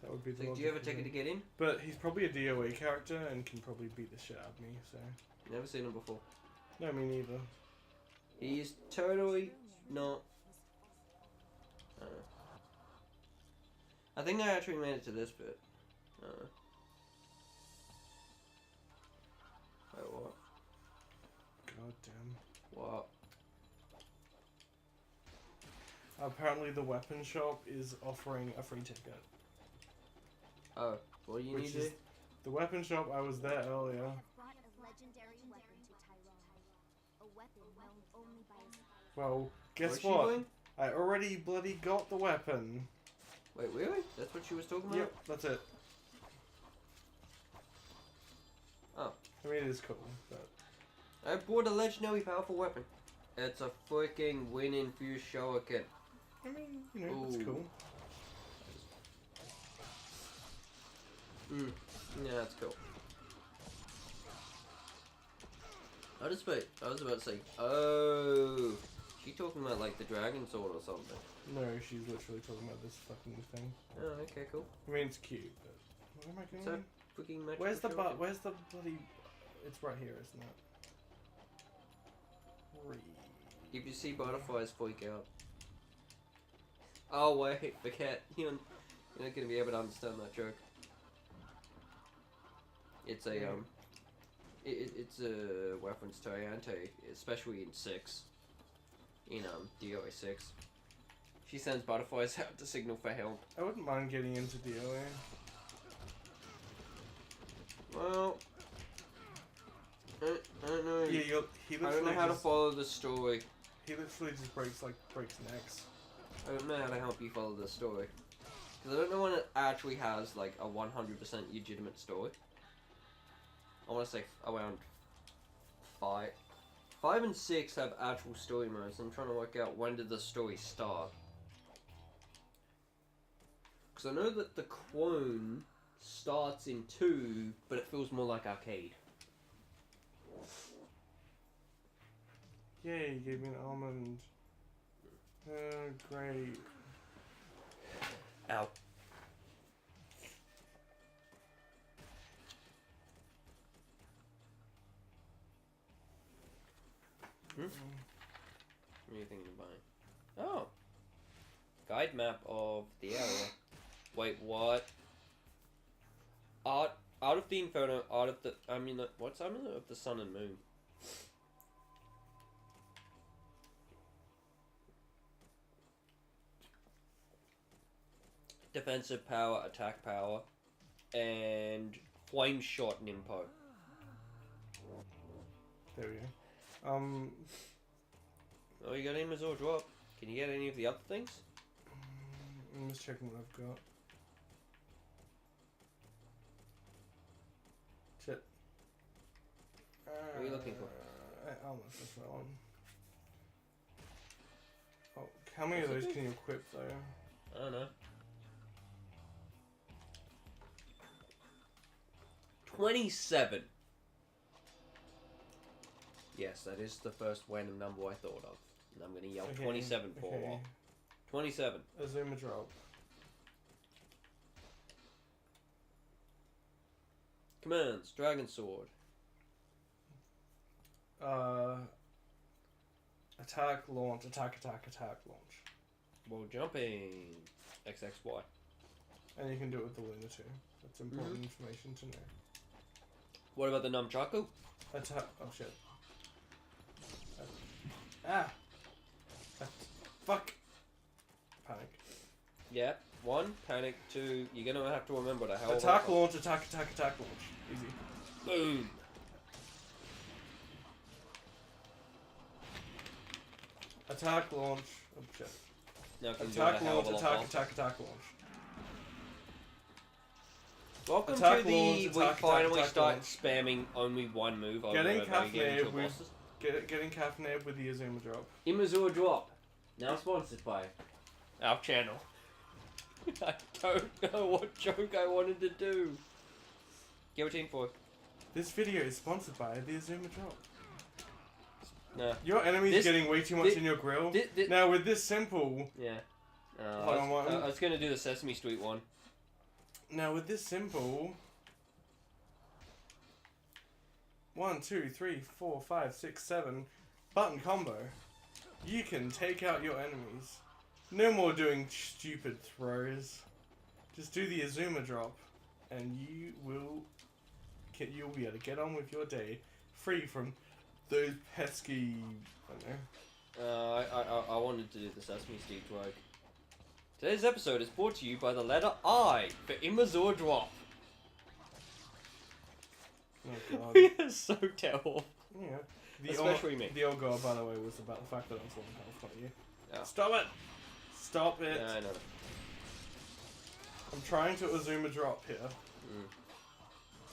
that would be the So, do you have a logical ticket to thing. get in? But he's probably a DOA character and can probably beat the shit out of me, so... Never seen him before. No, me neither. He's totally not... I think I actually made it to this bit. Wait, what? God damn. What? Apparently, the weapon shop is offering a free ticket. Oh, what do you Which need to is do? the weapon shop. I was there earlier. I have brought a legendary weapon to Tyrone. A weapon known only by his... Well, guess What's she what? doing? I already bloody got the weapon. Wait, really? That's what she was talking about? Yep, that's it. Oh. I mean, it is cool, but I bought a legendary powerful weapon. It's a freaking wind-infused shuriken. I mean, you know, it's Ooh. cool. Yeah, that's cool. I was about to say, oh, she talking about like the dragon sword or something. No, she's literally talking about this fucking thing. Oh, okay, cool. I mean, it's cute, but what am I So, doing? freaking magical Where's the shuriken. Where's the bloody? It's right here, isn't it? If you see butterflies, freak out. Oh wait, forget. You're not gonna be able to understand that joke. It's a it's a reference to Ayante, especially in 6. In DOA 6. She sends butterflies out to signal for help. I wouldn't mind getting into DOA. Well, I don't know. Yeah, he I don't know literally how to just follow the story. he literally just breaks necks. I don't know how to help you follow the story. Because I don't know when it actually has like a 100% legitimate story. I want to say around 5. 5 and 6 have actual story modes. I'm trying to work out when did the story start. Because I know that the clone starts in 2, but it feels more like arcade. Yay, you gave me an almond. Great. Ow. What are you thinking of buying? Oh! Guide map of the area. Wait, what? Out of the Inferno, out of the amulet. What's amulet of the sun and moon? Defensive power, attack power, and flame shot Nimpo. There we go. Oh, you got any Mazor drop? Can you get any of the other things? I'm just checking what I've got. Shit. What are you looking for? Almost that's that one. Oh, how many of What's it those do? can you equip though? I don't know. 27. Yes, that is the first random number I thought of. And I'm going to yell 27 for a while. 27. Azuma drop. Commands. Dragon Sword. Attack, launch, attack, launch. While jumping. XXY. And you can do it with the Luna too. That's important information to know. What about the Nunchaku? Attack. Oh shit. Ah! Fuck! Panic. Yeah. 1. Panic. 2. You're going to have to remember the hell. Attack, launch, attack, launch. Easy. Boom. Attack, launch. Oh shit. Now can Attack, do a hell of launch, a lot attack, faster. launch. Welcome Attack, to the launch, we attack, finally attack, start launch. spamming only one move over Getting and over again until caffeinated with bosses. getting caffeinated with the Azuma drop. Imazura Drop. Now sponsored by our channel. I don't know what joke I wanted to do. Give a team for it. This video is sponsored by the Azuma drop. No. Your enemy's This- getting way too much thi- in your grill. thi- Now with this simple, Yeah. Hold on, what? I was gonna do the Sesame Street one. now with this simple. 1, 2, 3, 4, 5, 6, 7 button combo. You can take out your enemies. No more doing stupid throws. Just do the Azuma drop, and you'll be able to get on with your day, free from those pesky. I don't know. I wanted to do the Sesame Street joke. Today's episode is brought to you by the letter I for Imazor Drop. Oh god. We are so terrible. Yeah. Especially me. The old girl, by the way, was about the fact that I was one health, not you. Yeah. Stop it! Stop it! Yeah, I know. I'm trying to Azuma drop here.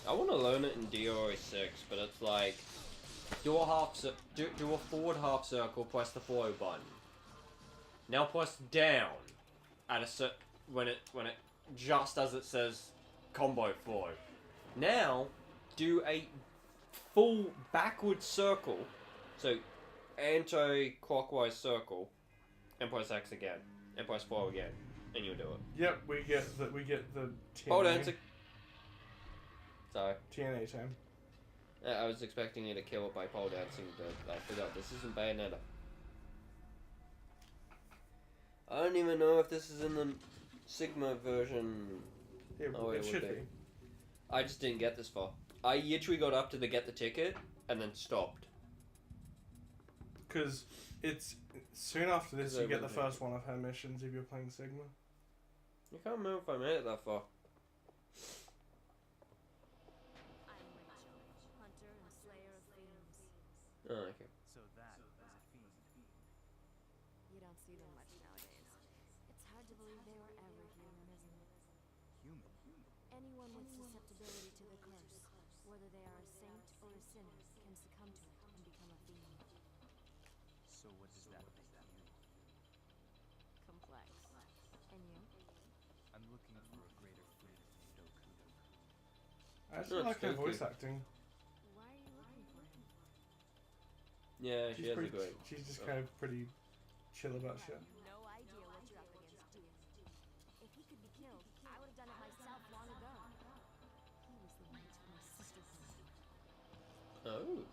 I want to learn it in DRO6, but it's like do a forward half circle, press the follow button. Now press down at a when it just as it says combo follow. Now do a full backward circle, so anti-clockwise circle, and press X again, and press follow again, and you'll do it. Yep, we get the TNA. Hold on, sorry. TNA time. I was expecting you to kill it by pole dancing, but I forgot. This isn't Bayonetta. I don't even know if this is in the Sigma version. It should be. I just didn't get this far. I literally got up to the get the ticket, and then stopped. Because it's soon after this you get the went first one of her missions if you're playing Sigma. I can't remember if I made it that far. I'm Rachel, hunter and slayer of fiends. Oh, okay. So that is a fiend. You don't see them much nowadays. It's hard to believe they were ever human, isn't it? Human. Anyone with susceptibility to the curse, whether they are a saint or a sinner, can succumb to it and become a fiend. So what does that make you? Complex. And you? I'm looking for a greater freedom from Doku. I actually like her Goku. voice acting. Why are you looking for him? Yeah, she has a great. She's just kind of pretty chill about shit. No idea what you're up against, do you? If he could be killed, I would have done it myself long ago. He was the one who took my sister from me. Oh.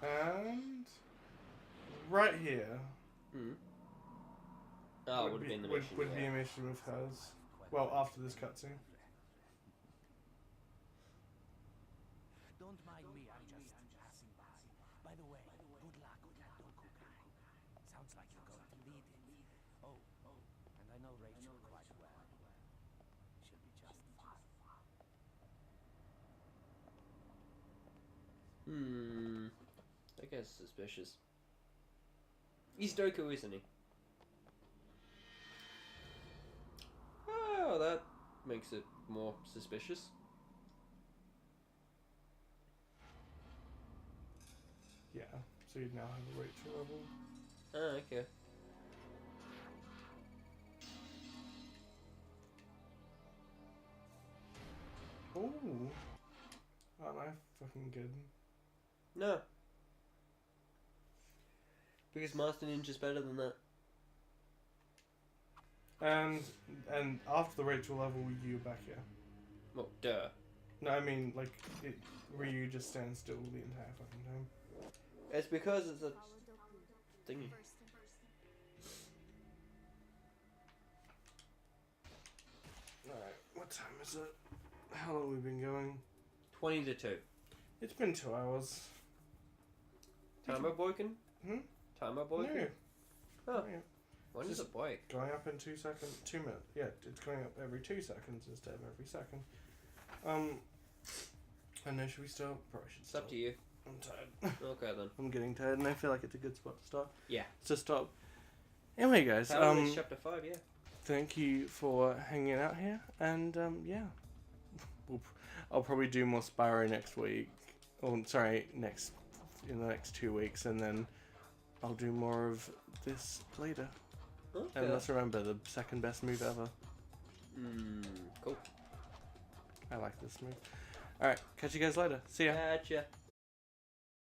And right here Oh, would have been the mission. would be yeah. a mission with hers. Well, after this cutscene. Don't mind me, I'm just passing by. By the way, good luck with that Doku guy. Sounds like you're going to lead it. Oh, and I know Rachel quite well. She'll be just fine. That guy's suspicious. He's Doku, isn't he? Oh, that makes it more suspicious. Yeah, so you now have a Rachel level. Ah, okay. Ooh. Aren't I fucking good? No. Because Master Ninja's better than that. And after the Rachel level, you back here. Well, duh. No, I mean, like, Ryu just stands still the entire fucking time. It's because it's a Follow Doku. thingy. First and Alright, what time is it? How long have we been going? 20 to 2. It's been 2 hours. Timer broken? Hmm? Timer broken? No. Oh, Yeah. when does Just- it break? Going up in 2 seconds. 2 minutes. Yeah, it's going up every 2 seconds instead of every second. And then should we start? Probably should It's start. up to you. I'm tired. Okay then. I'm getting tired, and I feel like it's a good spot to start. Yeah. To stop. Anyway, guys. Power Rangers Chapter 5, yeah. Thank you for hanging out here, and yeah, I'll probably do more Spyro next week. Oh, sorry, in the next 2 weeks, and then I'll do more of this later. Okay. And let's remember, the second best move ever. Cool. I like this move. Alright, catch you guys later. See ya. Gotcha.